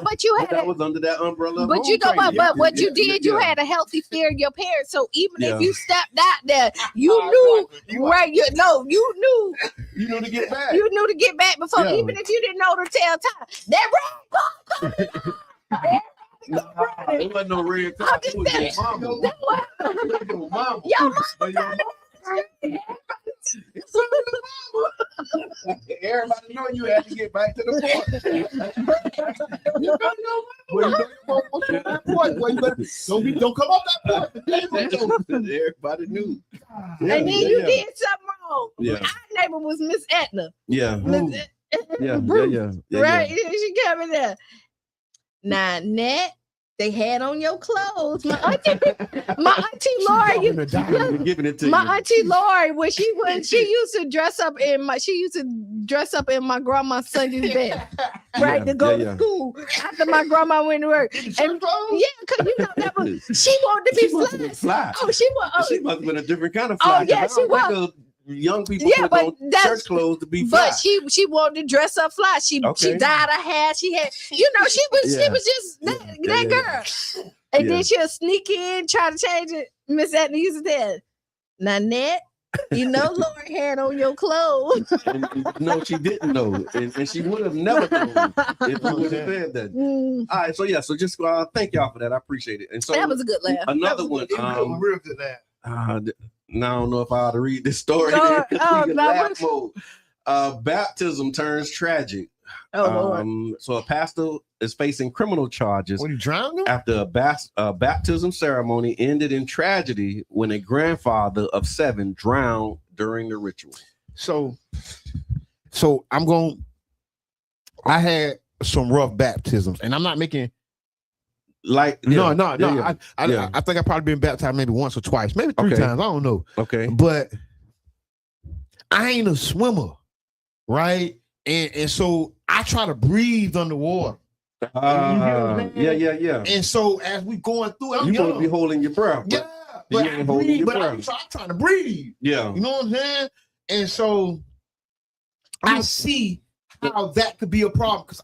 But you had that was under that umbrella. But you know, but what you did, you had a healthy fear of your parents. So even if you stepped out there, you knew, right? You knew to get back. You knew to get back before, even if you didn't know to tell time. That right. It wasn't no red car. It was your mama. Your mama. Everybody know you had to get back to the porch. Don't come off that porch. Everybody knew. And then you did something wrong. Yeah. Our neighbor was Miss Etna. Yeah. Yeah. Right? She came in there. Now, Nat, they had on your clothes. My auntie Lori, giving it to my auntie Lori, when she used to dress up in my grandma's Sunday's best, right, to go to school after my grandma went to work. And because you know that was she wanted to be fly. Oh, she was. She must have been a different kind of fly. Oh yeah, she was. Young people put on church clothes to be fly. But she wanted to dress up fly. She dyed her hair. She had, she was just that girl. And then she'll sneak in, try to change it. Miss Etna used to tell, Nanette, Lori had on your clothes. No, she didn't know. And she would have never known if you would have said that. All right, so just thank y'all for that. I appreciate it. And so that was a good laugh. Another one. Real good laugh. Now I don't know if I ought to read this story. Baptism turns tragic. So a pastor is facing criminal charges. What, he drowned him? After a baptism ceremony ended in tragedy when a grandfather of 7 drowned during the ritual. So I had some rough baptisms, and I'm not making. I think I probably been baptized maybe once or twice, maybe 3 times. I don't know. Okay. But I ain't a swimmer, right? And so I try to breathe underwater. Yeah. And so as we going through it, I'm supposed to be holding your breath. Yeah. But I'm trying to breathe. Yeah. You know what I'm saying? And so I see how that could be a problem because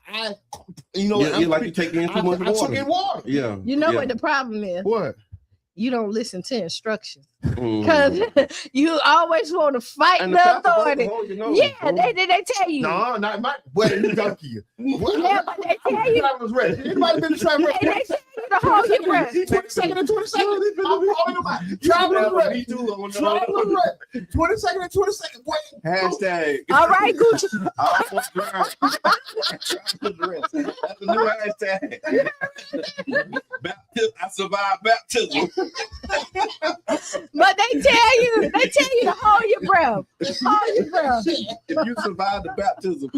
you're like you taking in too much water. I took in water. Yeah. You know what the problem is? What? you don't listen to instructions because you always want to fight And the authority. They tell you. No, not my. Well, you got you. Yeah, but they tell you. Anybody been to travel? They tell you to hold your breath. 20 seconds and 20 seconds. I'm calling them out. Traveler's rest. Traveler's rest. 20 seconds and 20 seconds. Wait. Hashtag. All right, Gucci. That's a new hashtag. Baptism. I survived baptism. But they tell you to hold your breath. Hold your breath. If you survive the baptism,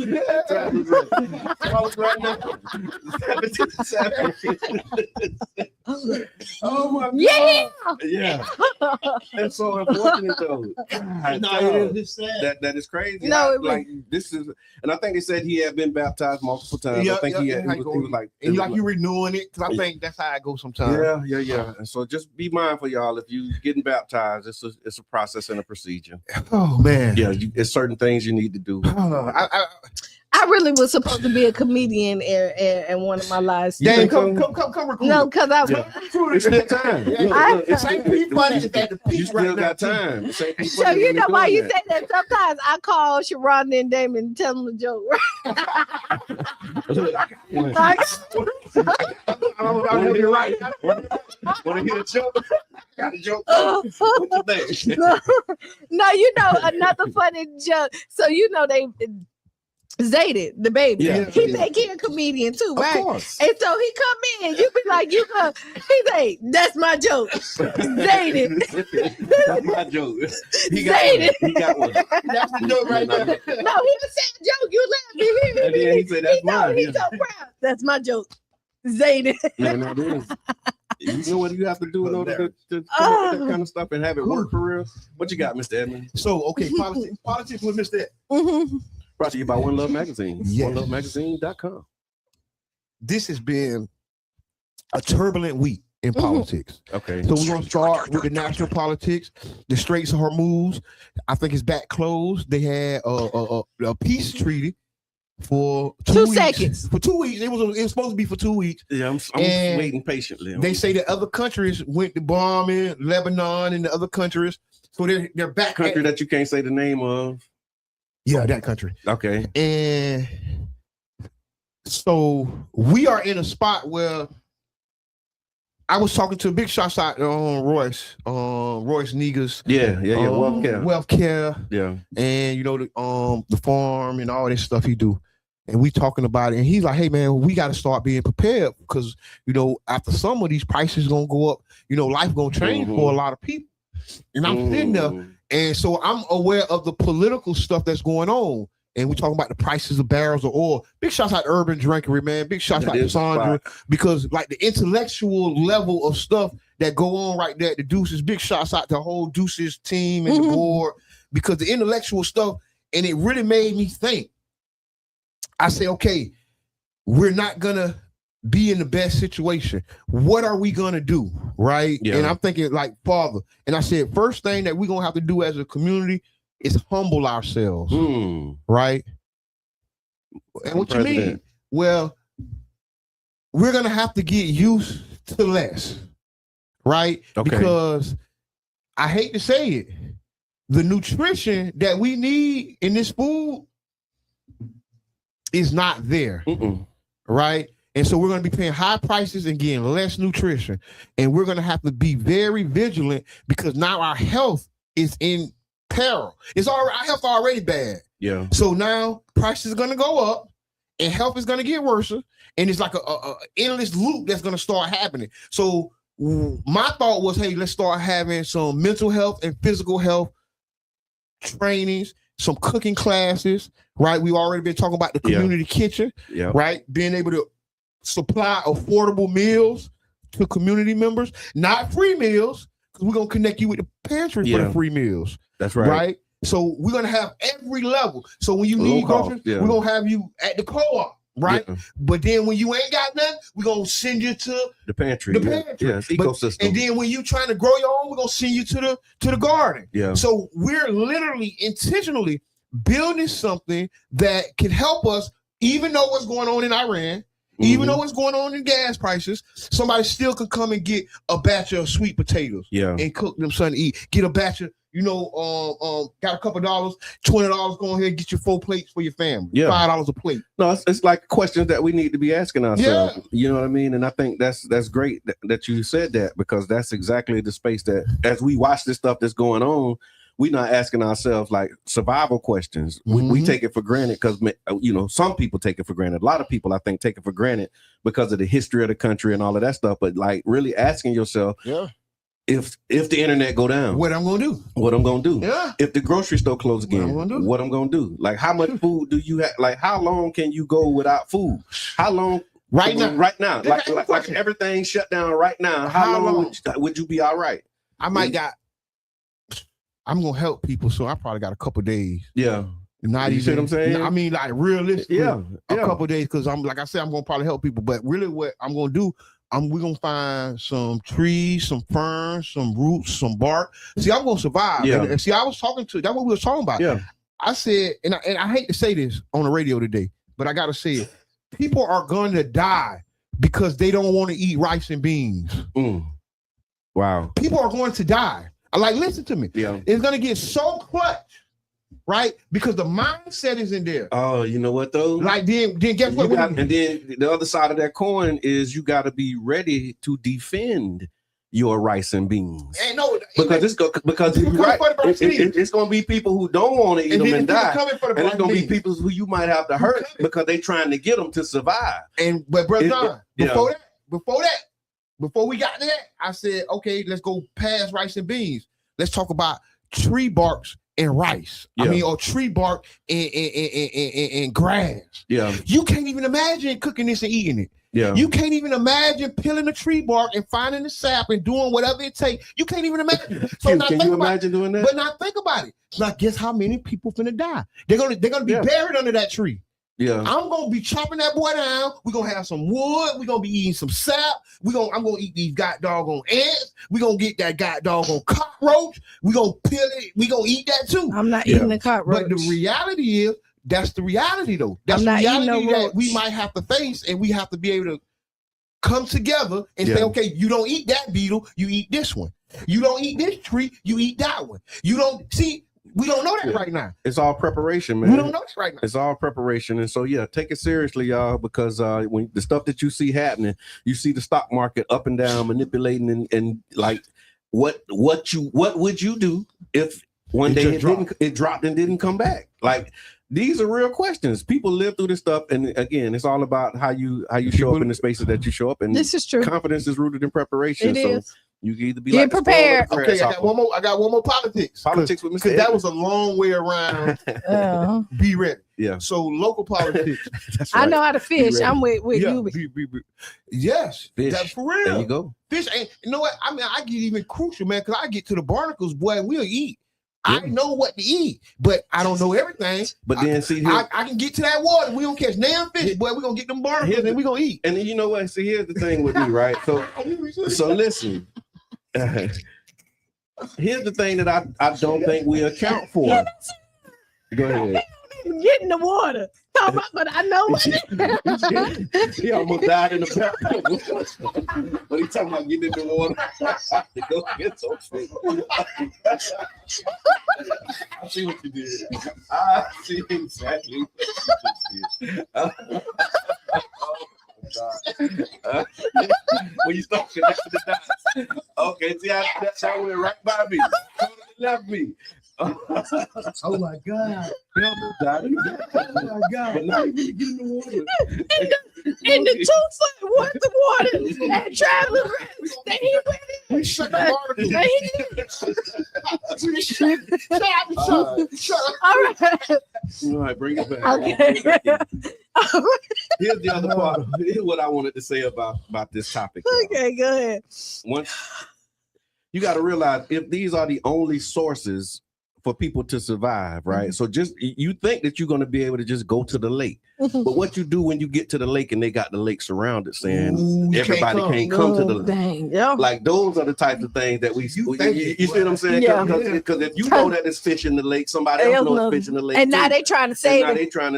right now. Oh my God. Yeah. That's so unfortunate though. That is crazy. No, like this is, and I think they said he had been baptized multiple times. I think he was like, and like you renewing it because I think that's how it goes sometimes. Yeah. And so just be mindful, y'all. If you getting baptized, it's a process and a procedure. Oh man. Yeah, it's certain things you need to do. I really was supposed to be a comedian in one of my lives. Dang, come record. No, because it's still time. It's ain't funny at the You peak still right got now. time. So you know why you say that? Sometimes I call Sharonda and Damon and tell them a joke. You're right. Want to hear a joke? Got a joke? No, you know another funny joke. So you know they Zayded, the baby. He think he a comedian too, right? Of course. And so he come in, you be like, he say, that's my joke. Zayded. That's my joke. He got one. That's the joke right there. No, he was saying a joke. You laughing. And then he said, that's mine. He's so proud. That's my joke. Zayded. Yeah, no, it is. You know what you have to do in order to that kind of stuff and have it work for real? What you got, Mr. Edmund? So, okay, politics with Mr. Brought to you by One Love Magazine. Yes. OneLoveMagazine.com. This has been a turbulent week in politics. Okay. So we're going to start with the national politics. The Straits of Hormuz, I think it's back closed. They had a peace treaty for 2 seconds. For 2 weeks. It was supposed to be for 2 weeks. Yeah, I'm waiting patiently. They say that other countries went to bombing, Lebanon and the other countries. So they're back. Country that you can't say the name of. Yeah, that country. Okay. And so we are in a spot where I was talking to a big shots out on Royce Negas. Wealth Care. Yeah. And you know the farm and all this stuff he do. And we talking about it. And he's like, hey man, we got to start being prepared because you know, after some of these prices gonna go up, you know, life gonna change for a lot of people. And I'm sitting there. And so I'm aware of the political stuff that's going on. And we talking about the prices of barrels of oil. Big shots out to Urban Drinkery, man. Big shots out to Sandra. Because like the intellectual level of stuff that go on right there at the Deuces, big shots out to the whole Deuces team and the board. Because the intellectual stuff, and it really made me think. I say, okay, we're not gonna be in the best situation. What are we gonna do? Right? Yeah. And I'm thinking like, Father. And I said, first thing that we're gonna have to do as a community is humble ourselves. Right? And what you mean? Well, we're gonna have to get used to less. Right? Okay. Because I hate to say it, the nutrition that we need in this food is not there. Right? And so we're going to be paying high prices and getting less nutrition. And we're going to have to be very vigilant because now our health is in peril. Our health already bad. Yeah. So now prices are going to go up and health is going to get worse. And it's like a endless loop that's going to start happening. So my thought was, hey, let's start having some mental health and physical health trainings, some cooking classes, right? We've already been talking about the community kitchen, right? Being able to supply affordable meals to community members, not free meals, because we're going to connect you with the pantry for the free meals. That's right. Right? So we're going to have every level. So when you need groceries, we're going to have you at the co-op, right? Yeah. But then when you ain't got nothing, we're going to send you to the pantry. It's ecosystem. And then when you trying to grow your own, we're going to send you to the garden. Yeah. So we're literally intentionally building something that can help us, even though what's going on in Iran, Even though what's going on in gas prices, somebody still can come and get a batch of sweet potatoes and cook them something to eat. Get a batch of, got a couple of dollars, $20, go ahead and get your 4 plates for your family. $5 a plate. No, it's like questions that we need to be asking ourselves. Yeah. You know what I mean? And I think that's great that you said that, because that's exactly the space that, as we watch this stuff that's going on, we're not asking ourselves like survival questions. We take it for granted because, some people take it for granted. A lot of people, I think, take it for granted because of the history of the country and all of that stuff. But like really asking yourself, if the internet go down, what I'm gonna do? What I'm gonna do? Yeah. If the grocery store close again, what I'm gonna do? Like, how much food do you have? Like, how long can you go without food? How long? Right now. Like everything shut down right now. How long would you be all right? I'm gonna help people, so I probably got a couple days. Yeah. Not you even, see what I'm saying? I mean, like realistically, a couple days, because I'm like I said, I'm gonna probably help people. But really, what I'm gonna do, we're gonna find some trees, some ferns, some roots, some bark. See, I'm gonna survive. Yeah. And see, that's what we were talking about. Yeah. I said, and I hate to say this on the radio today, but I gotta say it. People are going to die because they don't want to eat rice and beans. Wow. People are going to die. Like, listen to me. Yeah. It's gonna get so clutch, right? Because the mindset is in there. Oh, you know what though? Like then guess what? And then the other side of that coin is you got to be ready to defend your rice and beans. Because it's gonna be people who don't want to eat them and die, and it's gonna be people who you might have to hurt because they're trying to get them to survive. But brother John, before we got to that, I said, okay, let's go past rice and beans. Let's talk about tree barks and rice. Yeah. Or tree bark and grass. Yeah. You can't even imagine cooking this and eating it. Yeah. You can't even imagine peeling a tree bark and finding the sap and doing whatever it takes. You can't even imagine. So can you imagine doing that? But now think about it. Now guess how many people finna die? They're gonna be buried under that tree. Yeah, I'm gonna be chopping that boy down. We're gonna have some wood. We're gonna be eating some sap. I'm gonna eat these doggone ants. We're gonna get that doggone cockroach. We're gonna peel it. We're gonna eat that too. I'm not eating the cockroach. But the reality is, that's the reality though. That's the reality that we might have to face, and we have to be able to come together and say, okay, you don't eat that beetle, you eat this one. You don't eat this tree, you eat that one. You don't see. We don't know that right now. It's all preparation, man. We don't know that right now. It's all preparation. And so, take it seriously, y'all, because when the stuff that you see happening, you see the stock market up and down, manipulating and like what would you do if one day it dropped and didn't come back? Like, these are real questions. People live through this stuff. And again, it's all about how you show up in the spaces that you show up. And this is true. Confidence is rooted in preparation. It is. You can either be get prepared. Okay, I got one more politics. Politics with Mr. Because that was a long way around. Be ready. Yeah. So local politics. That's right. I know how to fish. I'm with you. Yes. Fish. That's for real. There you go. Fish ain't. You know what? I get even crucial, man, because I get to the barnacles, boy, we'll eat. I know what to eat, but I don't know everything. But then see, I can get to that water. We don't catch damn fish, boy. We're gonna get them barnacles and we're gonna eat. And then you know what? See, here's the thing with me, right? So listen. Here's the thing that I don't think we account for. Go ahead. Get in the water. But I know what he almost died in the bathtub. But he talking about getting in the water to go get some fish. I see what you did. I see exactly what you did. When you start connecting the dots. Okay, see how that went right by me. Totally left me. Oh my God. He almost died. Oh my God. But now you need to get in the water. In the 2 foot worth of water and traveling. We shut the water. Shut up. All right, bring it back. Okay. Here's the other part. Here's what I wanted to say about this topic. Okay, go ahead. Once you got to realize, if these are the only sources for people to survive, right? So just you think that you're going to be able to just go to the lake, but what you do when you get to the lake and they got the lake surrounded, saying everybody can't come to the lake. Dang, like those are the types of things that we see what I'm saying? Because if you know that it's fish in the lake, somebody else knows fish in the lake, and now they trying to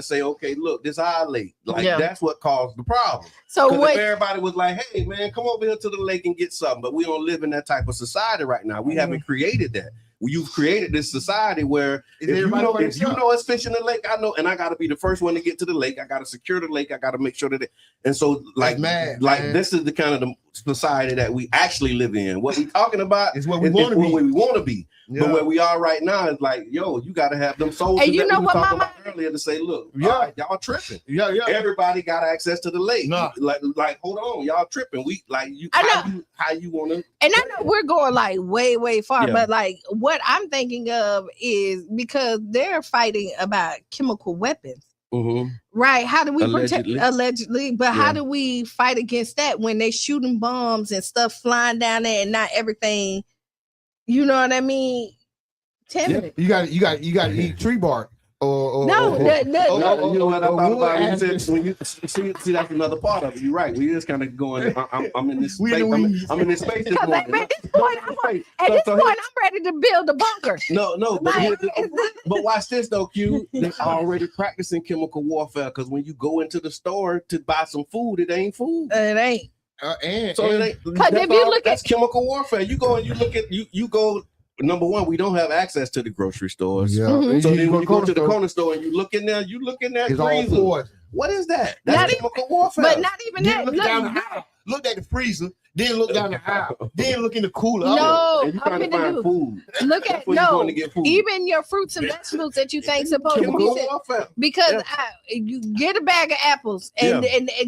say, okay, look, this our lake. Like that's what caused the problem. So if everybody was like, hey man, come over here to the lake and get something, but we don't live in that type of society right now. We haven't created that. You've created this society where if you know it's fish in the lake, I know, and I got to be the first one to get to the lake. I got to secure the lake. I got to make sure that and so this is the kind of the society that we actually live in. What we talking about is what we want to be. But where we are right now is like, yo, you got to have them souls. And you know what, Mama? Earlier to say, look, y'all tripping. Everybody got access to the lake. Like, hold on, y'all tripping. We like you. How you want to? And I know we're going like way far, but like what I'm thinking of is because they're fighting about chemical weapons. Right? How do we protect allegedly? But how do we fight against that when they shooting bombs and stuff flying down there and not everything? You know what I mean? You got to eat tree bark. You know what I thought about when you said when you see that's another part of it. You're right. We just kind of going. I'm in this space. I'm in this space. This morning. At this point, I'm ready to build a bunker. No. But watch this though, Q. They're already practicing chemical warfare because when you go into the store to buy some food, it ain't food. It ain't. Because if you look at chemical warfare, you go and you look at you go. Number one, we don't have access to the grocery stores. So then when you go to the corner store and you look in there, it's all what is that? That's chemical warfare. But not even that. Look at the freezer, then look down the aisle, then look in the cooler. No, and you trying to find food. Look at even your fruits and vegetables that you think supposed to be because you get a bag of apples and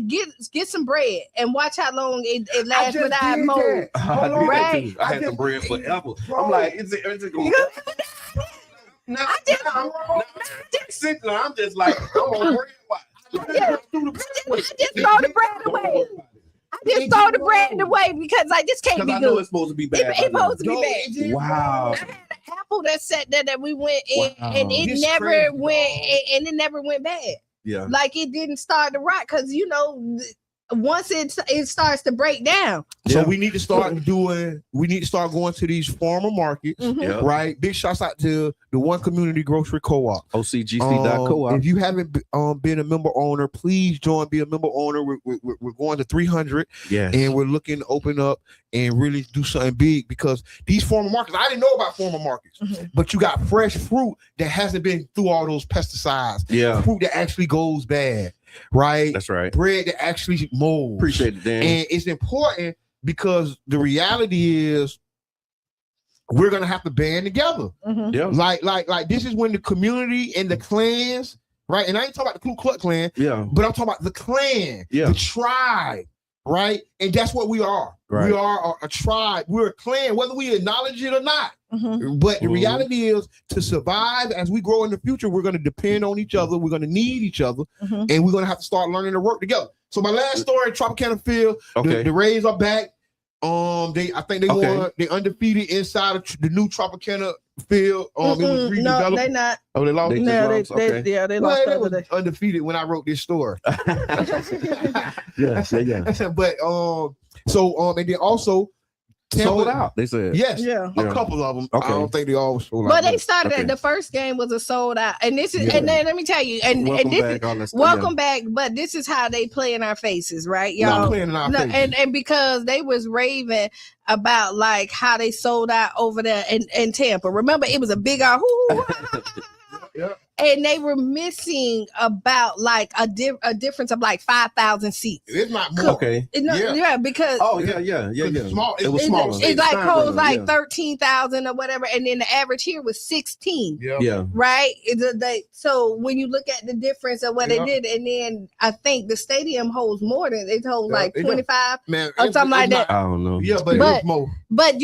get some bread and watch how long it lasts without mold. I had some bread forever. I'm like, is it going? I'm just like, I'm I just throw the bread away. I just throw the bread away because I just can't be good. I know it's supposed to be bad. It's supposed to be bad. Wow. I had an apple that sat there that we went in and it never went bad. Yeah. Like it didn't start to rot because once it starts to break down. So we need to start going to these farmer markets, right? Big shouts out to the One Community Grocery Co-op. OCGC.coop. If you haven't been a member owner, please be a member owner. We're going to 300. And we're looking to open up and really do something big because these farmer markets, I didn't know about farmer markets, but you got fresh fruit that hasn't been through all those pesticides. Fruit that actually goes bad. Right, that's right. Bread that actually molds. Appreciate it, Dan. And it's important because the reality is we're gonna have to band together. Like this is when the community and the clans, right? And I ain't talking about the Ku Klux Klan, but I'm talking about the clan, the tribe, right? And that's what we are. Right. We are a tribe. We're a clan, whether we acknowledge it or not. But the reality is, to survive as we grow in the future, we're going to depend on each other. We're going to need each other, and we're going to have to start learning to work together. So my last story, Tropicana Field, the Rays are back. I think they won. They undefeated inside of the new Tropicana Field. It was redeveloped. No, they not. Oh, they lost. They lost. They was undefeated when I wrote this story. But and then also Tampa, sold out. They said yes. A couple of them. I don't think they all sold out. But they started the first game was a sold out, and this is and then let me tell you, welcome back. But this is how they play in our faces, right, y'all? Playing in our faces. And because they was raving about like how they sold out over there in Tampa. Remember, it was a big and they were missing about like a difference of like 5,000 seats. It's not more. Because small. It was smaller. It's like codes like 13,000 or whatever, and then the average here was 16. Right. So when you look at the difference of what they did, and then I think the stadium holds more than it holds like 25 or something like that. I don't know. But more. But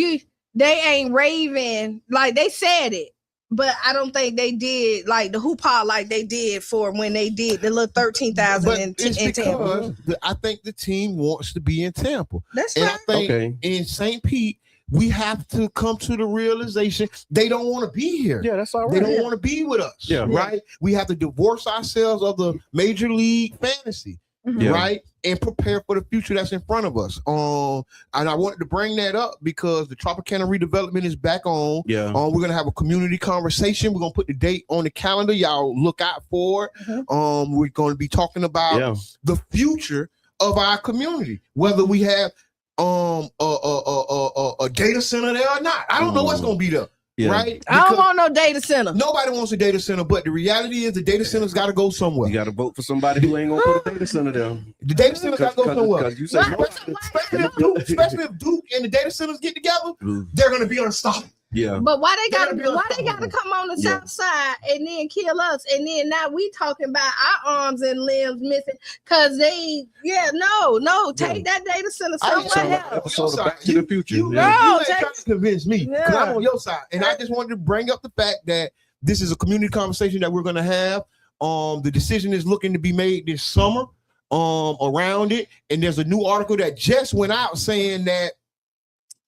they ain't raving like they said it. But I don't think they did like the hoopah like they did for when they did the little 13,000 in Tampa. I think the team wants to be in Tampa. That's and right. I think in St. Pete, we have to come to the realization they don't want to be here. Yeah, that's all right. They don't want to be with us. Yeah. Right. We have to divorce ourselves of the major league fantasy. Right, and prepare for the future that's in front of us. And I wanted to bring that up because the Tropicana redevelopment is back on. Yeah, we're gonna have a community conversation. We're gonna put the date on the calendar. Y'all look out for it. We're gonna be talking about the future of our community, whether we have a data center there or not. I don't know what's gonna be there. Yeah. Right? I don't want no data center. Nobody wants a data center, but the reality is the data center's got to go somewhere. You got to vote for somebody who ain't gonna put a data center down. The data center's got to go somewhere. You say especially if Duke and the data centers get together, they're gonna be unstoppable. Yeah. But why they gotta come on the south side and then kill us? And then now we talking about our arms and limbs missing because they take that data center somewhere else. Episode of Back to the Future. You ain't trying to convince me because I'm on your side. And I just wanted to bring up the fact that this is a community conversation that we're gonna have. The decision is looking to be made this summer around it. And there's a new article that just went out saying that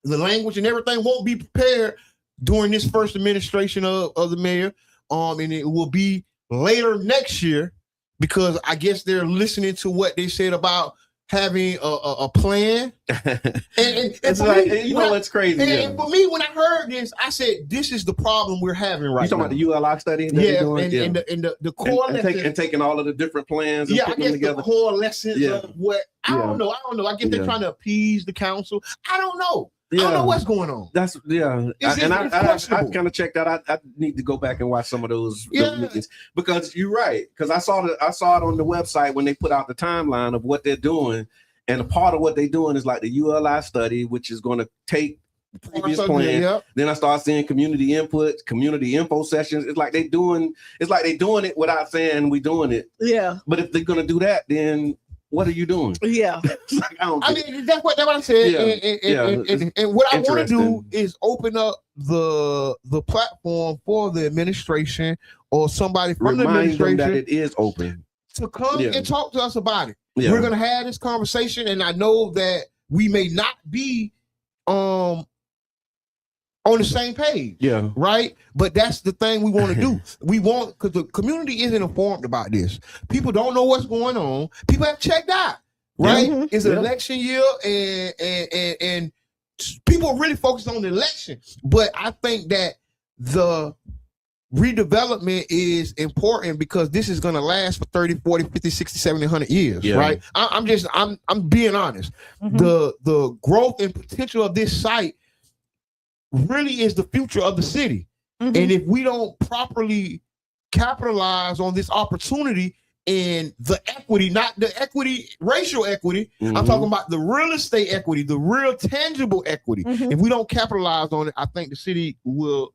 the language and everything won't be prepared during this first administration of the mayor, and it will be later next year because I guess they're listening to what they said about having a plan. and it's like it's crazy. And for me, when I heard this, I said, "This is the problem we're having right now." You talking about the ULI study? And the core lessons, and taking all of the different plans. And putting them together. The core lessons of what I don't know. I guess they're trying to appease the council. I don't know. I don't know what's going on. That's I kind of checked out. I need to go back and watch some of those meetings because you're right. Because I saw it on the website when they put out the timeline of what they're doing, and a part of what they're doing is like the ULI study, which is going to take the previous plan. Then I start seeing community input, community info sessions. It's like they doing it without saying we doing it. Yeah. But if they're gonna do that, then what are you doing? Yeah. I mean, that's what I said. And what I want to do is open up the platform for the administration or somebody from the administration that it is open to come and talk to us about it. We're gonna have this conversation, and I know that we may not be on the same page. Yeah. Right. But that's the thing we want to do. We want, because the community isn't informed about this. People don't know what's going on. People have checked out. Right. Mm-hmm. It's an election year and people are really focused on the election. But I think that the redevelopment is important because this is going to last for 30, 40, 50, 60, 70, 100 years. Yeah. Right. I'm being honest. Mm-hmm. The growth and potential of this site really is the future of the city. Mm-hmm. And if we don't properly capitalize on this opportunity and the equity, not the equity, racial equity, I'm talking about the real estate equity, the real tangible equity. If we don't capitalize on it, I think the city will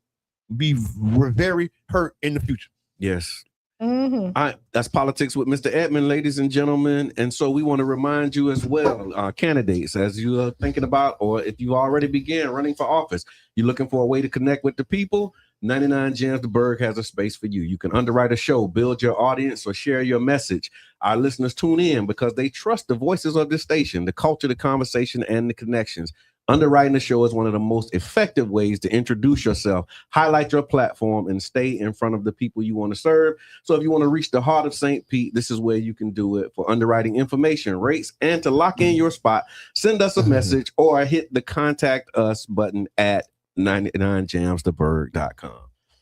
be very hurt in the future. Yes. All right, that's Politics with Mr. Edmond, ladies and gentlemen. And so we want to remind you as well, candidates, as you are thinking about, or if you already began running for office, you're looking for a way to connect with the people, 99 Gems the Berg has a space for you. You can underwrite a show, build your audience, or share your message. Our listeners tune in because they trust the voices of this station, the culture, the conversation, and the connections. Underwriting the show is one of the most effective ways to introduce yourself, highlight your platform, and stay in front of the people you want to serve. So if you want to reach the heart of St. Pete, this is where you can do it. For underwriting information, rates, and to lock in your spot, send us a message or hit the contact us button at 99jamstheberg.com.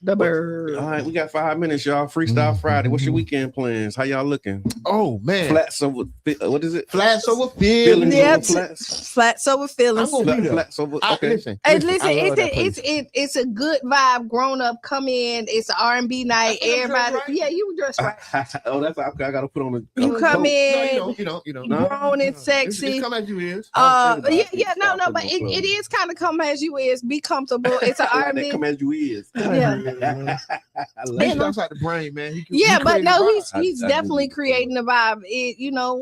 The Bird. All right, we got 5 minutes, y'all. Freestyle Friday. What's your weekend plans? How y'all looking? Oh man, flats over. What is it? Flats over feelings. Yep. Flats over feelings. Flats over. Okay. Listen, it's a good vibe. Grown up, come in. It's an R&B night. Everybody, right. Yeah, you were dressed right. Oh, that's okay. I gotta put on the. You come in. No, you don't. Grown and sexy. It's come as you is. But it is kind of come as you is. Be comfortable. It's an R&B. Come as you is. Yeah. He's outside the brain, man. He's definitely creating the vibe.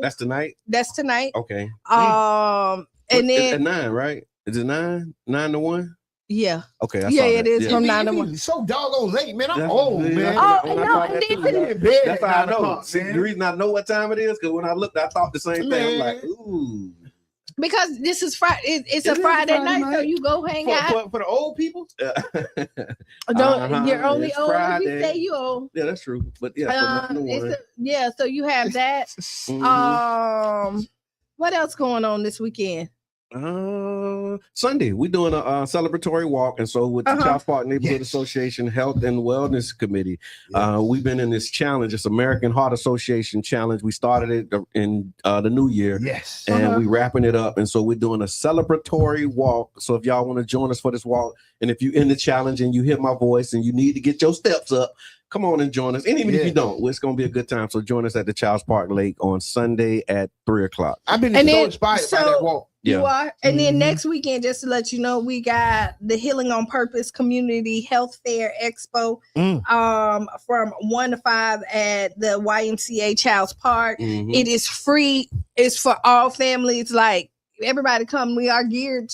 That's tonight. That's tonight. Okay. And then at 9, right? Is it 9 to 1? Yeah. Okay. It is from 9 to 1. So doggone late, man. I'm old, man. That's how I know. See, the reason I know what time it is because when I looked, I thought the same thing. I'm like, ooh. Because this is Friday. It's a Friday night, so you go hang out. For the old people? You're only old if you say you old. Yeah, that's true. But yeah, so you have that. What else going on this weekend? Sunday, we're doing a celebratory walk, and so with the South Park Neighborhood Association Health and Wellness Committee, we've been in this challenge. It's American Heart Association challenge. We started it in the new year, and we wrapping it up, and so we're doing a celebratory walk. So if y'all want to join us for this walk, and if you're in the challenge and you hear my voice and you need to get your steps up, come on and join us. And even if you don't, it's going to be a good time. So join us at the Childs Park Lake on Sunday at 3:00. I've been so inspired by that walk. You are. And then next weekend, just to let you know, we got the Healing on Purpose Community Health Fair Expo from 1 to 5 at the YMCA Childs Park. It is free. It's for all families. Like, everybody come. We are geared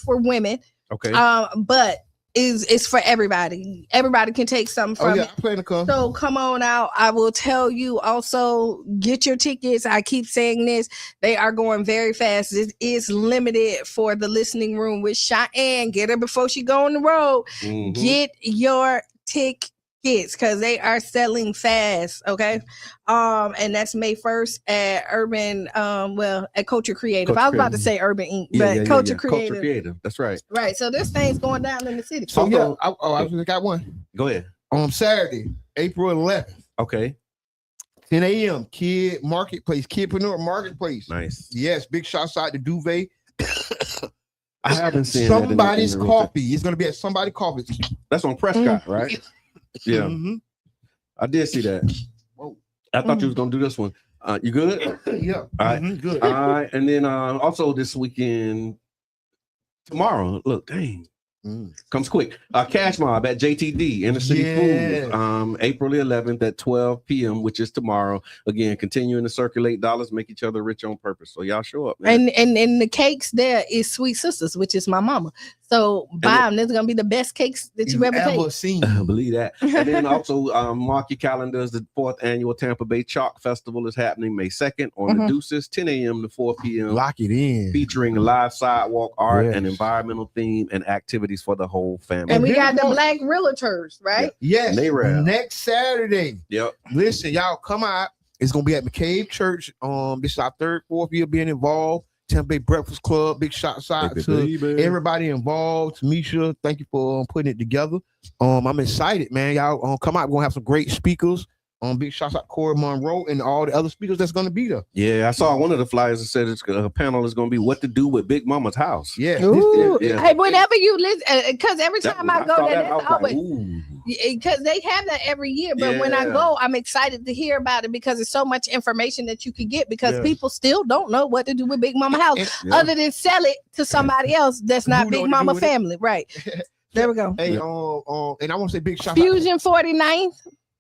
for women. Okay. But it's for everybody. Everybody can take something from it. I plan to come. So come on out. I will tell you also, get your tickets. I keep saying this. They are going very fast. It is limited for the listening room with Cheyenne. Get her before she go on the road. Get your tickets because they are selling fast. Okay. And that's May 1st at Urban, at Culture Creative. I was about to say Urban Inc., but Culture Creative. Culture Creative. That's right. Right. So this thing's going down in the city. So I just got one. Go ahead. On Saturday, April 11th. Okay. 10 a.m. Kid Marketplace, Kidpreneur Marketplace. Nice. Yes, big shouts out to Duvet. I haven't seen Somebody's Coffee. It's going to be at Somebody Coffee. That's on Prescott, right? Yeah. I did see that. I thought you was going to do this one. You good? Yeah. All right. Good. All right. And then also this weekend, tomorrow, look, dang. Comes quick. Cash Mob at JTD Inner City Food, April the 11th at 12 p.m., which is tomorrow. Again, continuing to circulate dollars, make each other rich on purpose. So y'all show up, man. And the cakes there is Sweet Sisters, which is my mama. So buy them. There's gonna be the best cakes that you've ever seen. I believe that. And then also mark your calendars. The 4th annual Tampa Bay Chalk Festival is happening May 2nd on the Deuces, 10 a.m. to 4 p.m. Lock it in. Featuring live sidewalk art and environmental theme and activities for the whole family. And we got the Black Realtors, right? Yes. NARAL. Next Saturday. Yep. Listen, y'all come out. It's gonna be at McCabe Church. This is our 3rd, 4th year being involved. Tampa Bay Breakfast Club. Big shots out to everybody involved. Misha, thank you for putting it together. I'm excited, man. Y'all come out. We're gonna have some great speakers. Big shots out Corey Monroe and all the other speakers that's gonna be there. Yeah, I saw one of the flyers that said a panel is gonna be what to do with Big Mama's house. Yeah. Hey, whenever you listen, because every time I go there, that's always because they have that every year. But when I go, I'm excited to hear about it because there's so much information that you could get because people still don't know what to do with Big Mama house other than sell it to somebody else that's not Big Mama family. Right. There we go. Hey, and I want to say big shout Fusion 49th.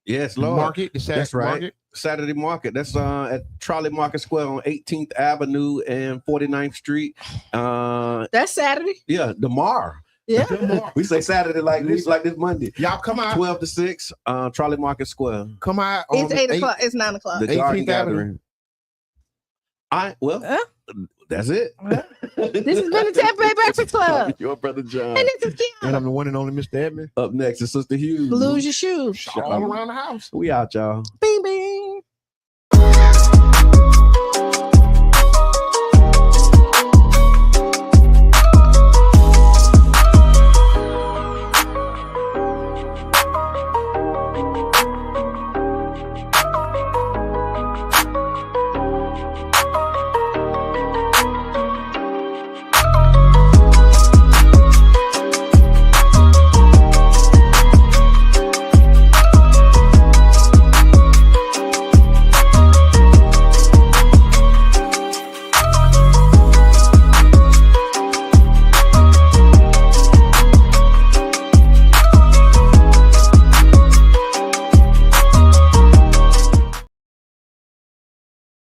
Yes, Lord. Market. That's right. Market. Saturday Market. That's at Trolley Market Square on 18th Avenue and 49th Street. That's Saturday. Yeah, tomorrow. Yeah. We say Saturday like this Monday. Y'all come out 12 to 6, Trolley Market Square. Come out. It's 8 o'clock. It's 9 o'clock. The Garden Gathering. That's it. This has been the Tampa Bay Breakfast Club. Your brother John. And this is Keon. And I'm the one and only Mr. Edmund. Up next is Sister Hughes. Lose your shoes. All around the house. We out, y'all. Bing, bing.